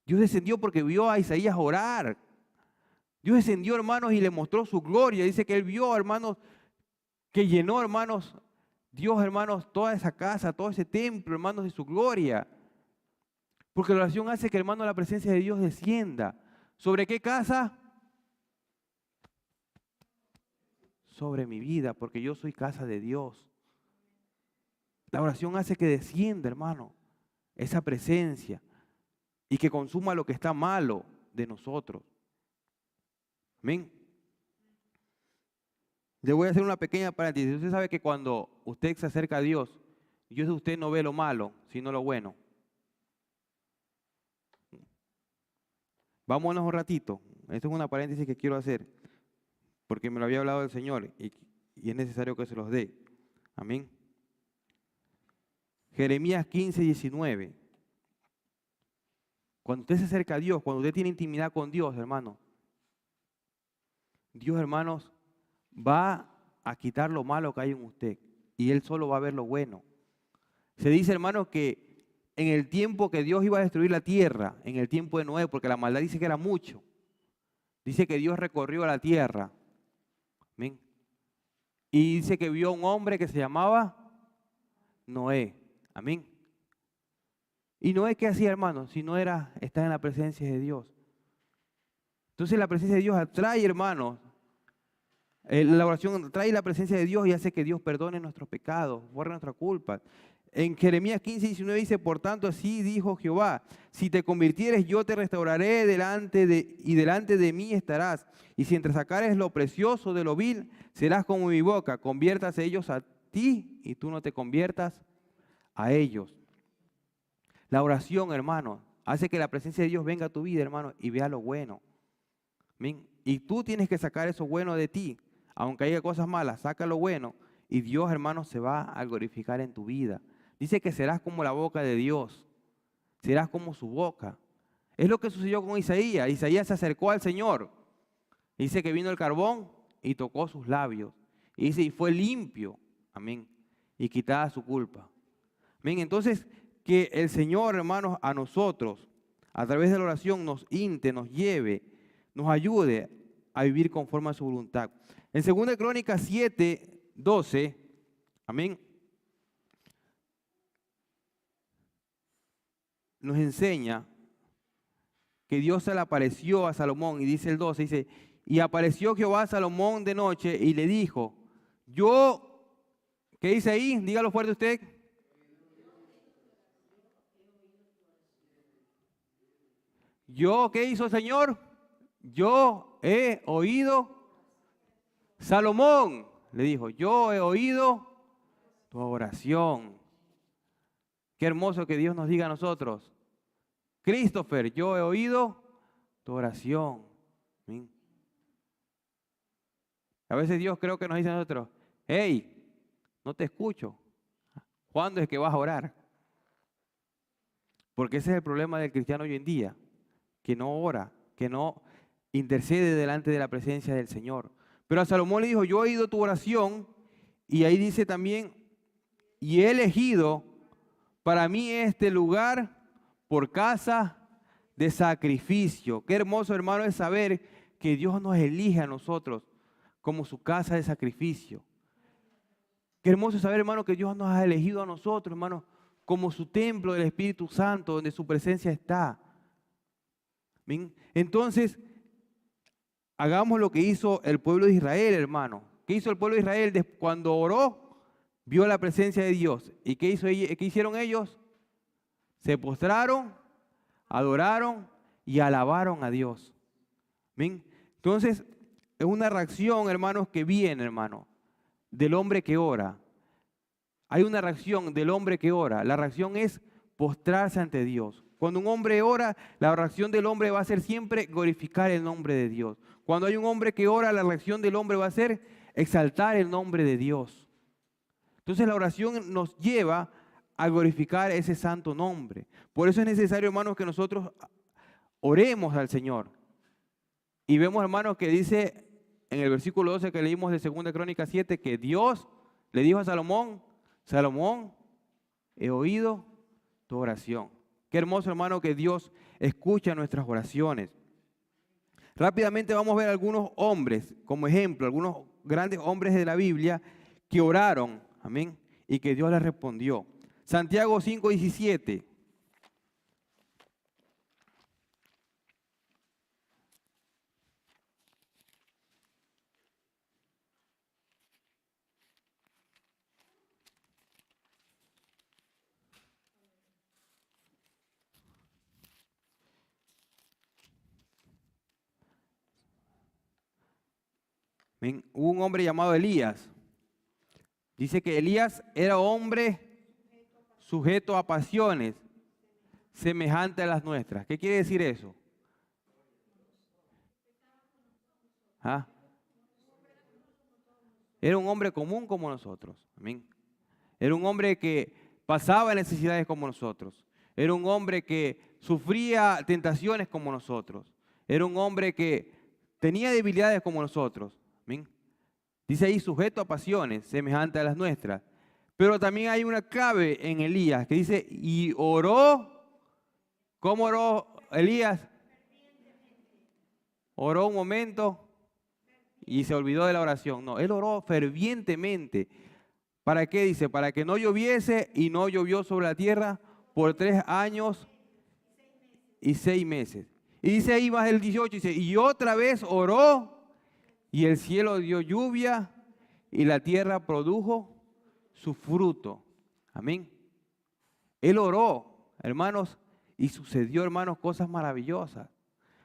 Dios descendió porque vio a Isaías orar. Dios descendió, hermanos, y le mostró su gloria. Dice que él vio, hermanos, que llenó, hermanos, Dios, hermanos, toda esa casa, todo ese templo, hermanos, de su gloria. Porque la oración hace que, hermanos, la presencia de Dios descienda. ¿Sobre qué casa? Sobre mi vida, porque yo soy casa de Dios. La oración hace que descienda, hermano, esa presencia y que consuma lo que está malo de nosotros. Amén. Le voy a hacer una pequeña paréntesis. Usted sabe que cuando usted se acerca a Dios, Dios de usted no ve lo malo, sino lo bueno. Vámonos un ratito. Esto es una paréntesis que quiero hacer, porque me lo había hablado el Señor y es necesario que se los dé. Amén. Jeremías 15, 19. Cuando usted se acerca a Dios, cuando usted tiene intimidad con Dios, hermano, Dios, hermanos, va a quitar lo malo que hay en usted y Él solo va a ver lo bueno. Se dice, hermanos, que en el tiempo que Dios iba a destruir la tierra, en el tiempo de Noé, porque la maldad dice que era mucho, dice que Dios recorrió la tierra. Amén. Y dice que vio a un hombre que se llamaba Noé. Amén. Y Noé, ¿qué hacía, hermano? Si no era estar en la presencia de Dios. Entonces la presencia de Dios atrae, hermanos. La oración trae la presencia de Dios y hace que Dios perdone nuestros pecados, borre nuestras culpas. En Jeremías 15, 19 dice: por tanto, así dijo Jehová: si te convirtieres, yo te restauraré delante de mí estarás. Y si entresacares lo precioso de lo vil, serás como mi boca. Conviértase ellos a ti y tú no te conviertas a ellos. La oración, hermano, hace que la presencia de Dios venga a tu vida, hermano, y vea lo bueno. ¿Amén? Y tú tienes que sacar eso bueno de ti. Aunque haya cosas malas, saca lo bueno y Dios, hermano, se va a glorificar en tu vida. Dice que serás como la boca de Dios, serás como su boca. Es lo que sucedió con Isaías. Isaías se acercó al Señor. Dice que vino el carbón y tocó sus labios. Y dice, y fue limpio, amén, y quitada su culpa. Amén. Entonces, que el Señor, hermanos, a nosotros, a través de la oración, nos inte, nos lleve, nos ayude a vivir conforme a su voluntad. En 2 Crónicas 7, 12, amén, nos enseña que Dios se le apareció a Salomón, y dice el 12, dice, y apareció Jehová a Salomón de noche y le dijo, ¿qué dice ahí? Dígalo fuerte usted. ¿Qué hizo el Señor? Yo he oído. Salomón le dijo, yo he oído tu oración. Qué hermoso que Dios nos diga a nosotros Christopher, yo he oído tu oración. Amén. A veces Dios creo que nos dice a nosotros, hey, no te escucho. ¿Cuándo es que vas a orar? Porque ese es el problema del cristiano hoy en día, que no ora, que no intercede delante de la presencia del Señor. Pero a Salomón le dijo, yo he oído tu oración, y ahí dice también, y he elegido para mí este lugar por casa de sacrificio. Qué hermoso, hermano, es saber que Dios nos elige a nosotros como su casa de sacrificio. Qué hermoso saber, hermano, que Dios nos ha elegido a nosotros, hermano, como su templo del Espíritu Santo, donde su presencia está. ¿Bien? Entonces, hagamos lo que hizo el pueblo de Israel, hermano. ¿Qué hizo el pueblo de Israel cuando oró? Vio la presencia de Dios. ¿Y qué hicieron ellos? Se postraron, adoraron y alabaron a Dios. ¿Bien? Entonces, es una reacción, hermanos, que viene, hermano, del hombre que ora. Hay una reacción del hombre que ora. La reacción es postrarse ante Dios. Cuando un hombre ora, la reacción del hombre va a ser siempre glorificar el nombre de Dios. Cuando hay un hombre que ora, la reacción del hombre va a ser exaltar el nombre de Dios. Entonces la oración nos lleva a glorificar ese santo nombre. Por eso es necesario, hermanos, que nosotros oremos al Señor. Y vemos, hermanos, que dice en el versículo 12 que leímos de 2 Crónicas 7, que Dios le dijo a Salomón, Salomón, he oído tu oración. Qué hermoso, hermano, que Dios escucha nuestras oraciones. Rápidamente vamos a ver algunos hombres, como ejemplo, algunos grandes hombres de la Biblia que oraron, amén, y que Dios les respondió. Santiago 5:17. Hubo un hombre llamado Elías. Dice que Elías era hombre sujeto a pasiones semejantes a las nuestras. ¿Qué quiere decir eso? ¿Ah? Era un hombre común como nosotros. Amén. Era un hombre que pasaba necesidades como nosotros. Era un hombre que sufría tentaciones como nosotros. Era un hombre que tenía debilidades como nosotros. Amén. Dice ahí sujeto a pasiones semejantes a las nuestras. Pero también hay una clave en Elías que dice, y oró. ¿Cómo oró Elías? Oró un momento y se olvidó de la oración. No, él oró fervientemente. ¿Para qué? Dice, para que no lloviese, y no llovió sobre la tierra por 3 años y 6 meses. Y dice ahí más el 18, dice, y otra vez oró, y el cielo dio lluvia, y la tierra produjo su fruto. Amén. Él oró, hermanos, y sucedió, hermanos, cosas maravillosas.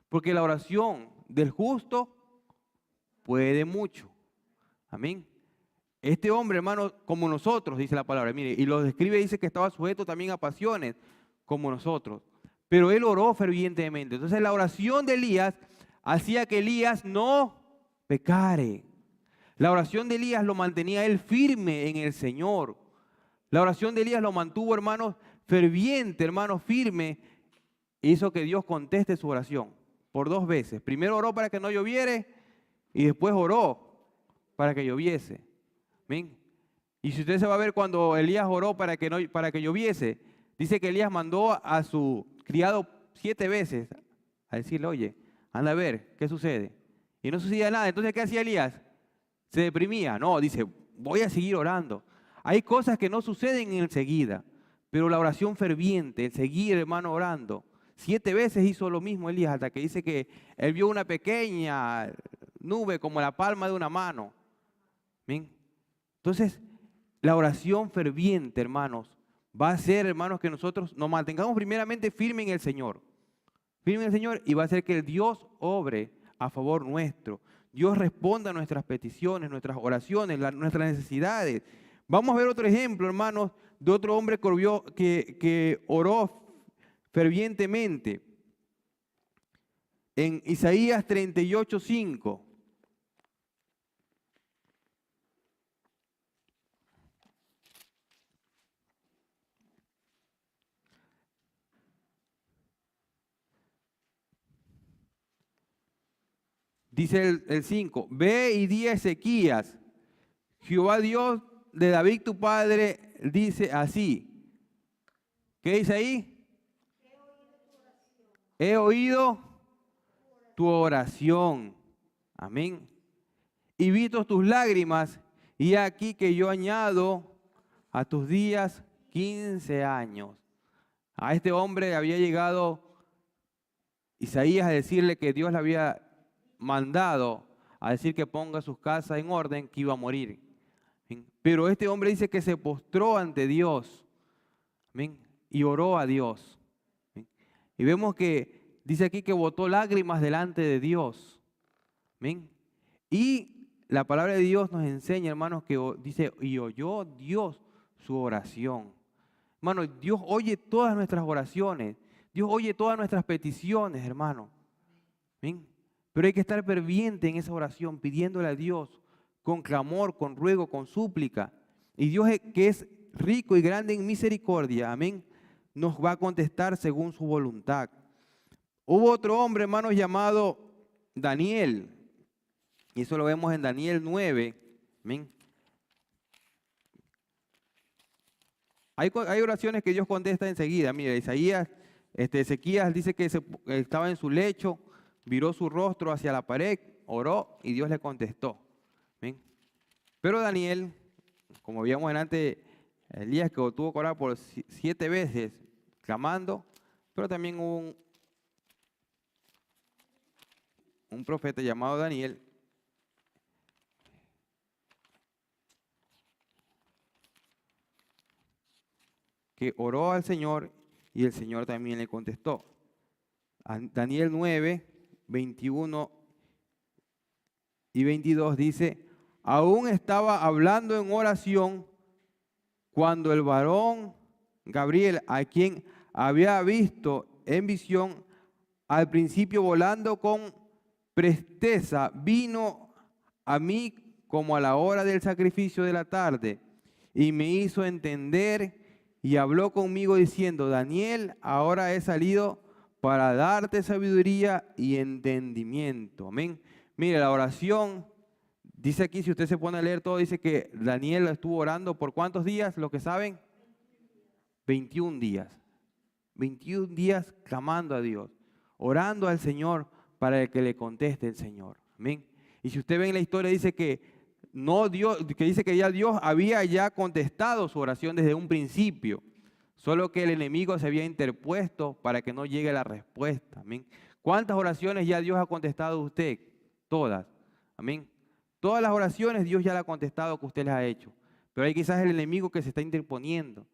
Porque la oración del justo puede mucho. Amén. Este hombre, hermano, como nosotros, dice la palabra, mire, y lo describe, dice que estaba sujeto también a pasiones, como nosotros. Pero él oró fervientemente. Entonces la oración de Elías hacía que Elías no pecare. La oración de Elías lo mantenía él firme en el Señor. La oración de Elías lo mantuvo, hermanos, ferviente, hermanos, firme. Hizo que Dios conteste su oración por 2 veces. Primero oró para que no lloviere y después oró para que lloviese. ¿Amén? Y si usted se va a ver cuando Elías oró para que lloviese, dice que Elías mandó a su criado 7 veces a decirle, oye, anda a ver qué sucede. Y no sucedía nada. Entonces, ¿qué hacía Elías? Se deprimía. No, dice, voy a seguir orando. Hay cosas que no suceden enseguida, pero la oración ferviente, el seguir, hermano, orando. 7 veces hizo lo mismo Elías, hasta que dice que él vio una pequeña nube como la palma de una mano. ¿Bien? Entonces, la oración ferviente, hermanos, va a ser, hermanos, que nosotros nos mantengamos primeramente firmes en el Señor. Firmes en el Señor, y va a ser que Dios obre a favor nuestro. Dios responda a nuestras peticiones, nuestras oraciones, nuestras necesidades. Vamos a ver otro ejemplo, hermanos, de otro hombre que oró fervientemente. En Isaías 38:5. Dice el 5, ve y di a Ezequías, Jehová Dios de David tu padre dice así. ¿Qué dice ahí? He oído tu oración. Amén. Y visto tus lágrimas, y aquí que yo añado a tus días 15 años. A este hombre había llegado Isaías a decirle que Dios le había mandado a decir que ponga sus casas en orden, que iba a morir. Pero este hombre dice que se postró ante Dios. Amén. Y oró a Dios. Y vemos que dice aquí que botó lágrimas delante de Dios. Amén. Y la palabra de Dios nos enseña, hermanos, que dice, y oyó Dios su oración. Hermano, Dios oye todas nuestras oraciones. Dios oye todas nuestras peticiones, hermano. ¿Amén? Pero hay que estar ferviente en esa oración, pidiéndole a Dios con clamor, con ruego, con súplica. Y Dios, que es rico y grande en misericordia, amén, nos va a contestar según su voluntad. Hubo otro hombre, hermanos, llamado Daniel. Y eso lo vemos en Daniel 9. Amén. Hay oraciones que Dios contesta enseguida. Mira, Ezequías dice que estaba en su lecho, viró su rostro hacia la pared, oró y Dios le contestó. ¿Ven? Pero Daniel, como vimos antes, Elías que tuvo que orar por 7 veces clamando, pero también hubo un profeta llamado Daniel que oró al Señor y el Señor también le contestó. Daniel 9, 21 y 22 dice, aún estaba hablando en oración cuando el varón Gabriel, a quien había visto en visión, al principio volando con presteza, vino a mí como a la hora del sacrificio de la tarde y me hizo entender y habló conmigo diciendo, Daniel, ahora he salido para darte sabiduría y entendimiento. Amén. Mire, la oración, dice aquí, si usted se pone a leer todo, dice que Daniel estuvo orando por ¿cuántos días? ¿Lo que saben? 21 días. 21 días clamando a Dios, orando al Señor para que le conteste el Señor. Amén. Y si usted ve en la historia, dice que dice que ya Dios había ya contestado su oración desde un principio. Solo que el enemigo se había interpuesto para que no llegue la respuesta. Amén. ¿Cuántas oraciones ya Dios ha contestado a usted? Todas. Amén. Todas las oraciones Dios ya las ha contestado que usted les ha hecho. Pero hay quizás el enemigo que se está interponiendo.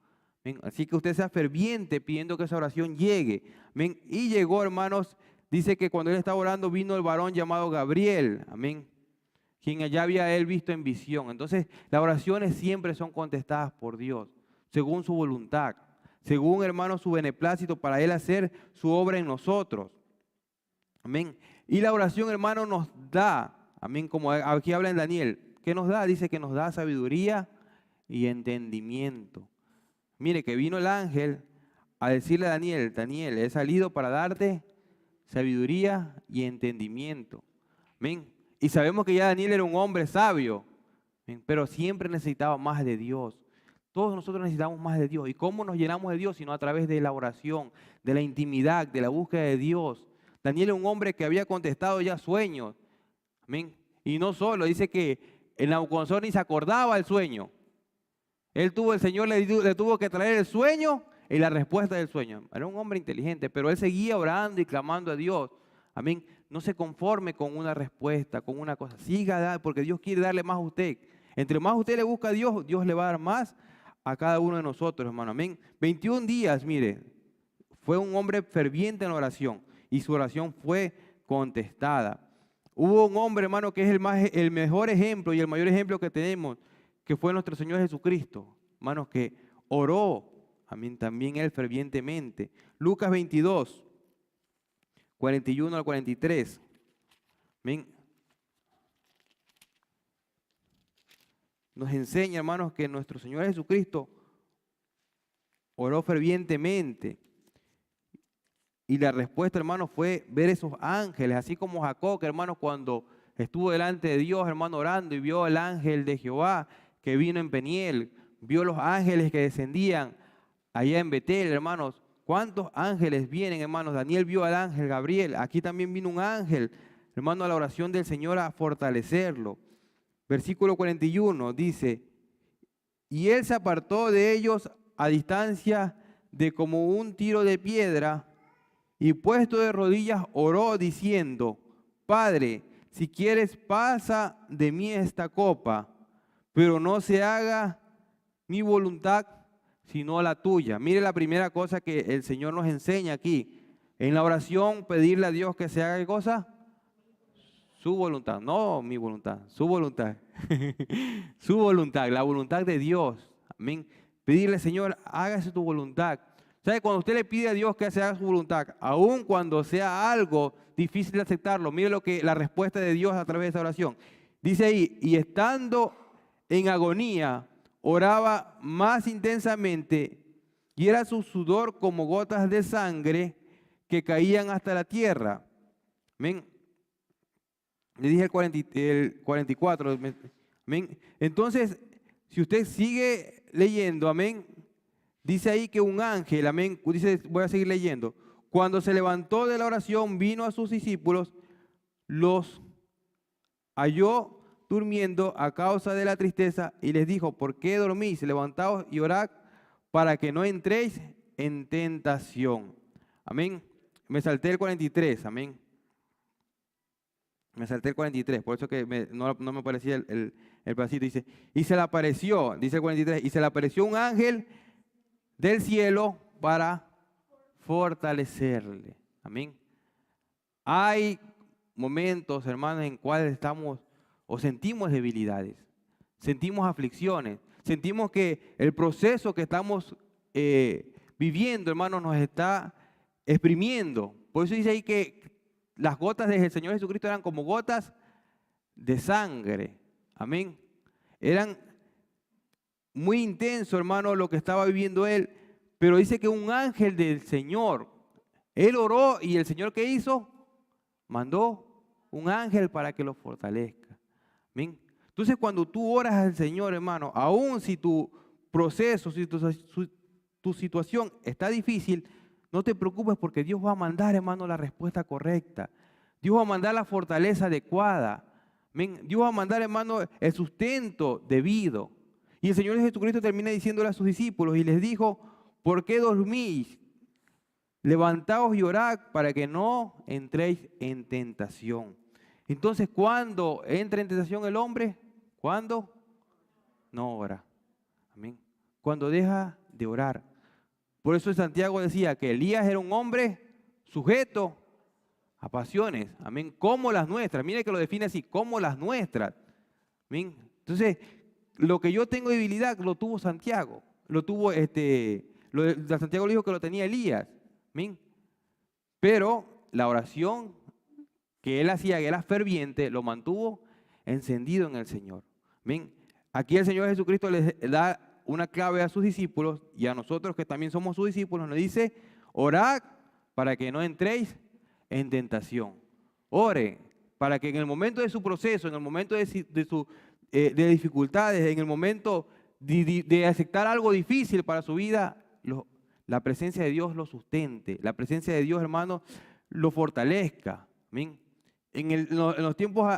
Amén. Así que usted sea ferviente pidiendo que esa oración llegue. Amén. Y llegó, hermanos, dice que cuando él estaba orando vino el varón llamado Gabriel. Amén. Quien ya había él visto en visión. Entonces, las oraciones siempre son contestadas por Dios, según su voluntad. Según, hermanos, su beneplácito para Él hacer su obra en nosotros. Amén. Y la oración, hermano, nos da, amén, como aquí habla en Daniel, ¿qué nos da? Dice que nos da sabiduría y entendimiento. Mire, que vino el ángel a decirle a Daniel, Daniel, he salido para darte sabiduría y entendimiento. Amén. Y sabemos que ya Daniel era un hombre sabio, amén, pero siempre necesitaba más de Dios. Todos nosotros necesitamos más de Dios. ¿Y cómo nos llenamos de Dios? Sino a través de la oración, de la intimidad, de la búsqueda de Dios. Daniel es un hombre que había contestado ya sueños. Amén. Y no solo, dice que el Nabucodonosor ni se acordaba el sueño. El Señor le tuvo que traer el sueño y la respuesta del sueño. Era un hombre inteligente, pero él seguía orando y clamando a Dios. Amén. No se conforme con una respuesta, con una cosa. Siga, porque Dios quiere darle más a usted. Entre más usted le busca a Dios, Dios le va a dar más a cada uno de nosotros, hermano. Amén. 21 días, mire, fue un hombre ferviente en la oración y su oración fue contestada. Hubo un hombre, hermano, que es el mejor ejemplo y el mayor ejemplo que tenemos, que fue nuestro Señor Jesucristo, hermanos, que oró, amén, también él fervientemente. Lucas 22, 41 al 43. Amén. Nos enseña, hermanos, que nuestro Señor Jesucristo oró fervientemente. Y la respuesta, hermanos, fue ver esos ángeles, así como Jacob, hermanos, cuando estuvo delante de Dios, hermano, orando y vio el ángel de Jehová que vino en Peniel, vio los ángeles que descendían allá en Betel, hermanos. ¿Cuántos ángeles vienen, hermanos? Daniel vio al ángel Gabriel. Aquí también vino un ángel, hermano, a la oración del Señor a fortalecerlo. Versículo 41 dice, y él se apartó de ellos a distancia de como un tiro de piedra, y puesto de rodillas oró diciendo, Padre, si quieres pasa de mí esta copa, pero no se haga mi voluntad sino la tuya. Mire la primera cosa que el Señor nos enseña aquí. En la oración pedirle a Dios que se haga ¿qué cosa? Su voluntad, no mi voluntad, su voluntad. Su voluntad, la voluntad de Dios. Amén. Pedirle, Señor, hágase tu voluntad. ¿Sabe? Cuando usted le pide a Dios que se haga su voluntad, aun cuando sea algo difícil de aceptarlo, mire lo que la respuesta de Dios a través de esa oración. Dice ahí, y estando en agonía, oraba más intensamente, y era su sudor como gotas de sangre que caían hasta la tierra. Amén. Le dije el 44. Amén. Entonces, si usted sigue leyendo, amén, dice ahí que un ángel, amén, dice, voy a seguir leyendo. Cuando se levantó de la oración, vino a sus discípulos, los halló durmiendo a causa de la tristeza y les dijo, ¿por qué dormís? Levantaos y orad para que no entréis en tentación. Amén. Me salté el 43, amén. Me salté el 43, por eso que no me parecía el pedacito. Dice, y se le apareció, dice el 43, y se le apareció un ángel del cielo para fortalecerle. Amén. Hay momentos, hermanos, en cuales estamos o sentimos debilidades, sentimos aflicciones, sentimos que el proceso que estamos viviendo, hermanos, nos está exprimiendo. Por eso dice ahí que las gotas del Señor Jesucristo eran como gotas de sangre. Amén. Eran muy intenso, hermano, lo que estaba viviendo él. Pero dice que un ángel del Señor, él oró y el Señor, ¿qué hizo? Mandó un ángel para que lo fortalezca. Amén. Entonces, cuando tú oras al Señor, hermano, aun si tu proceso, si tu situación está difícil, no te preocupes porque Dios va a mandar, hermano, la respuesta correcta. Dios va a mandar la fortaleza adecuada. Amén. Dios va a mandar, hermano, el sustento debido. Y el Señor Jesucristo termina diciéndole a sus discípulos y les dijo, ¿por qué dormís? Levantaos y orad para que no entréis en tentación. Entonces, ¿cuándo entra en tentación el hombre? ¿Cuándo? No ora. Amén. Cuando deja de orar. Por eso Santiago decía que Elías era un hombre sujeto a pasiones. Amén. Como las nuestras. Mire que lo define así, como las nuestras. Amén. Entonces, lo que yo tengo debilidad lo tuvo Santiago. Lo tuvo Santiago le dijo que lo tenía Elías. Amén. Pero la oración que él hacía, que era ferviente, lo mantuvo encendido en el Señor. Amén. Aquí el Señor Jesucristo les da una clave a sus discípulos y a nosotros que también somos sus discípulos, nos dice, orad para que no entréis en tentación. Ore para que en el momento de su proceso, en el momento de dificultades, en el momento de aceptar algo difícil para su vida, la presencia de Dios lo sustente, la presencia de Dios, hermano, lo fortalezca. Amén. En los tiempos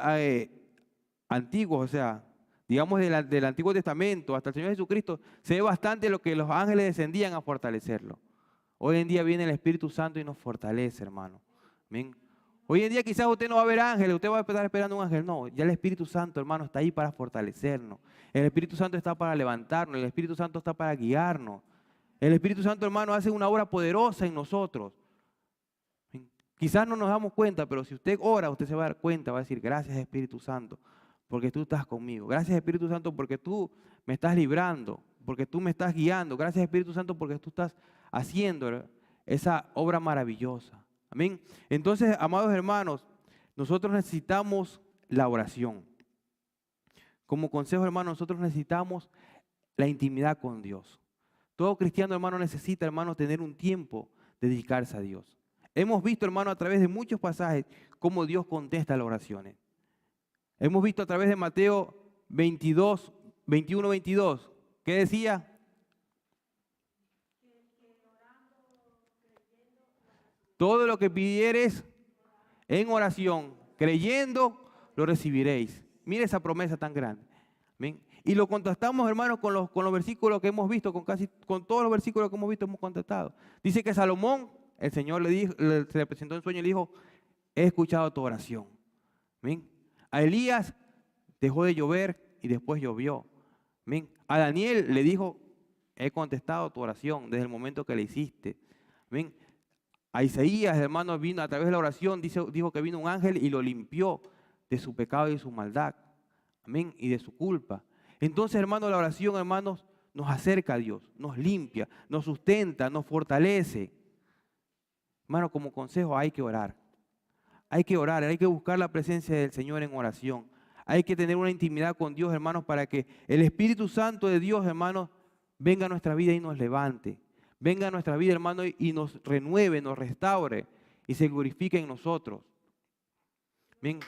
antiguos, o sea, digamos del Antiguo Testamento hasta el Señor Jesucristo, se ve bastante lo que los ángeles descendían a fortalecerlo. Hoy en día viene el Espíritu Santo y nos fortalece, hermano. Amén. Hoy en día quizás usted no va a ver ángeles, usted va a estar esperando un ángel. No, ya el Espíritu Santo, hermano, está ahí para fortalecernos. El Espíritu Santo está para levantarnos, el Espíritu Santo está para guiarnos. El Espíritu Santo, hermano, hace una obra poderosa en nosotros. Quizás no nos damos cuenta, pero si usted ora, usted se va a dar cuenta, va a decir, gracias Espíritu Santo, porque tú estás conmigo. Gracias Espíritu Santo, porque tú me estás librando. porque tú me estás guiando. Gracias, Espíritu Santo, porque tú estás haciendo esa obra maravillosa. Amén. Entonces, amados hermanos, nosotros necesitamos la oración. Como consejo, hermano, nosotros necesitamos la intimidad con Dios. Todo cristiano, hermano, necesita, hermano, tener un tiempo de dedicarse a Dios. Hemos visto, hermano, a través de muchos pasajes cómo Dios contesta las oraciones. Hemos visto a través de Mateo 22, 21, 22. ¿Qué decía? Todo lo que pidieres en oración, creyendo, lo recibiréis. Mire esa promesa tan grande. ¿Bien? Y lo contrastamos, hermanos, con los versículos que hemos visto, con todos los versículos que hemos visto, hemos contestado. Dice que Salomón, el Señor se le presentó en sueño y le dijo, he escuchado tu oración. ¿Bien? A Elías dejó de llover y después llovió. ¿Bien? A Daniel le dijo, he contestado tu oración desde el momento que la hiciste. ¿Bien? A Isaías, hermano, vino a través de la oración, dijo que vino un ángel y lo limpió de su pecado y de su maldad. Amén. Y de su culpa. Entonces, hermano, la oración, hermanos, nos acerca a Dios, nos limpia, nos sustenta, nos fortalece. Hermano, como consejo hay que orar. Hay que orar, hay que buscar la presencia del Señor en oración. Hay que tener una intimidad con Dios, hermanos, para que el Espíritu Santo de Dios, hermanos, venga a nuestra vida y nos levante. Venga a nuestra vida, hermano, y nos renueve, nos restaure y se glorifique en nosotros. Bien,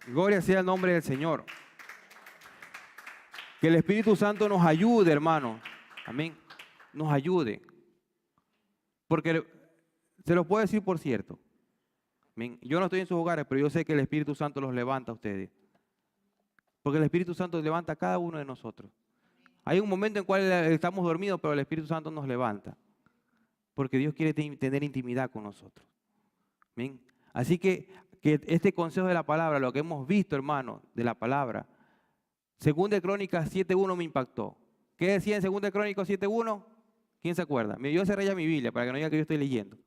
gloria sea el nombre del Señor. Que el Espíritu Santo nos ayude, hermano. Amén. Nos ayude. Porque se lo puedo decir por cierto. Amén. Yo no estoy en sus hogares, pero yo sé que el Espíritu Santo los levanta a ustedes. Porque el Espíritu Santo levanta a cada uno de nosotros. Hay un momento en el cual estamos dormidos, pero el Espíritu Santo nos levanta. Porque Dios quiere tener intimidad con nosotros. Amén. Así que este consejo de la palabra, lo que hemos visto, hermano, de la palabra, Segunda de Crónicas 7.1 me impactó. ¿Qué decía en Segunda de Crónicas 7.1? ¿Quién se acuerda? Mire, yo cerré ya mi Biblia para que no diga que yo estoy leyendo.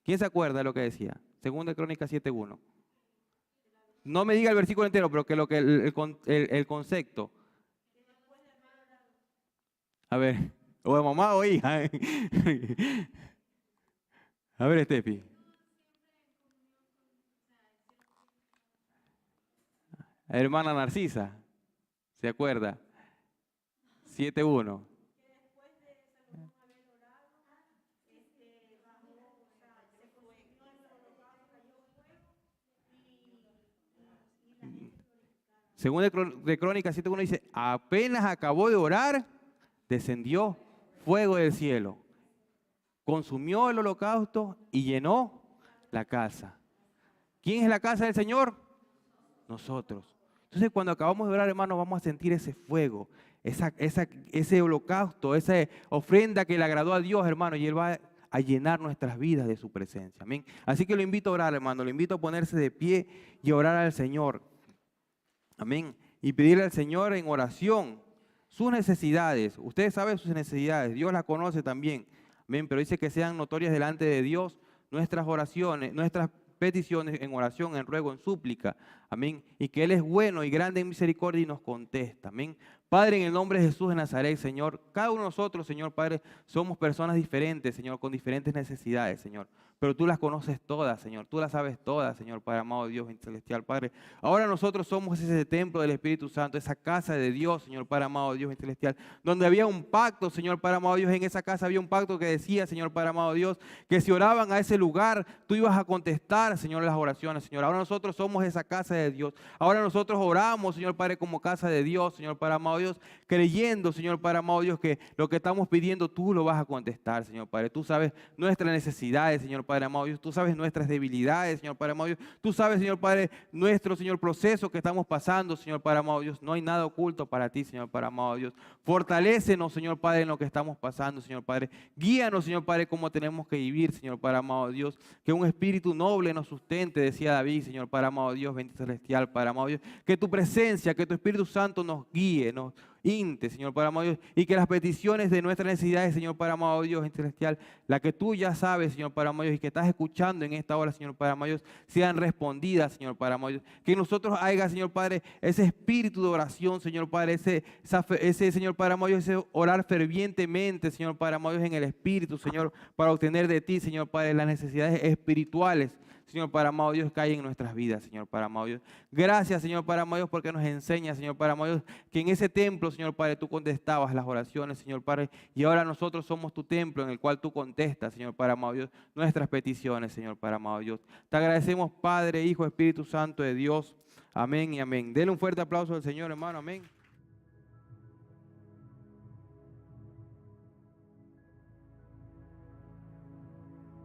¿Quién se acuerda de lo que decía? Segunda de Crónicas 7.1. No me diga el versículo entero, pero que el concepto. A ver, o de mamá o hija. A ver, Estefi. Hermana Narcisa. ¿Se acuerda? 7.1. Según de Crónicas 7.1 dice, apenas acabó de orar, descendió fuego del cielo, consumió el holocausto y llenó la casa. ¿Quién es la casa del Señor? Nosotros. Entonces, cuando acabamos de orar, hermanos, vamos a sentir ese fuego, ese holocausto, esa ofrenda que le agradó a Dios, hermano, y Él va a llenar nuestras vidas de su presencia. Amén. Así que lo invito a orar, hermano, lo invito a ponerse de pie y orar al Señor. Amén. Y pedirle al Señor en oración sus necesidades. Ustedes saben sus necesidades, Dios las conoce también. Amén. Pero dice que sean notorias delante de Dios nuestras oraciones, nuestras peticiones en oración, en ruego, en súplica. Amén. Y que Él es bueno y grande en misericordia y nos contesta. Amén. Padre, en el nombre de Jesús de Nazaret, Señor, cada uno de nosotros, Señor Padre, somos personas diferentes, Señor, con diferentes necesidades, Señor. Pero tú las conoces todas, Señor. Tú las sabes todas, Señor, Padre amado Dios celestial, Padre. Ahora nosotros somos ese templo del Espíritu Santo, esa casa de Dios, Señor, Padre amado Dios celestial, donde había un pacto, Señor, Padre amado Dios. En esa casa había un pacto que decía, Señor, Padre amado Dios, que si oraban a ese lugar, tú ibas a contestar, Señor, las oraciones, Señor. Ahora nosotros somos esa casa de Dios. Ahora nosotros oramos, Señor, Padre, como casa de Dios, Señor, Padre amado Dios, creyendo, Señor, Padre amado Dios, que lo que estamos pidiendo tú lo vas a contestar, Señor, Padre. Tú sabes nuestras necesidades, Señor, Padre amado Dios. Tú sabes nuestras debilidades, Señor, Padre amado Dios. Tú sabes, Señor, Padre, nuestro, Señor, proceso que estamos pasando, Señor, Padre amado Dios. No hay nada oculto para ti, Señor, Padre amado Dios. Fortalécenos, Señor, Padre, en lo que estamos pasando, Señor, Padre. Guíanos, Señor, Padre, cómo tenemos que vivir, Señor, Padre amado Dios. Que un espíritu noble nos sustente, decía David, Señor, Padre amado Dios, bendito celestial, Padre amado Dios. Que tu presencia, que tu Espíritu Santo nos guíe, inte, Señor Padre amado Dios, y que las peticiones de nuestras necesidades, Señor Padre amado Dios celestial, la que tú ya sabes, Señor Padre amado Dios, y que estás escuchando en esta hora, Señor Padre amado Dios, sean respondidas, Señor Padre amado Dios. Que nosotros haya, Señor Padre, ese espíritu de oración, Señor Padre, ese Señor Padre amado Dios, ese orar fervientemente, Señor Padre amado Dios, en el Espíritu, Señor, para obtener de ti, Señor Padre, las necesidades espirituales, Señor Padre amado Dios, que hay en nuestras vidas, Señor Padre amado Dios. Gracias, Señor Padre amado Dios, porque nos enseña, Señor Padre amado Dios, que en ese templo, Señor Padre, tú contestabas las oraciones, Señor Padre, y ahora nosotros somos tu templo en el cual tú contestas, Señor Padre amado Dios, nuestras peticiones, Señor Padre amado Dios. Te agradecemos, Padre, Hijo, Espíritu Santo de Dios. Amén y amén. Denle un fuerte aplauso al Señor, hermano. Amén.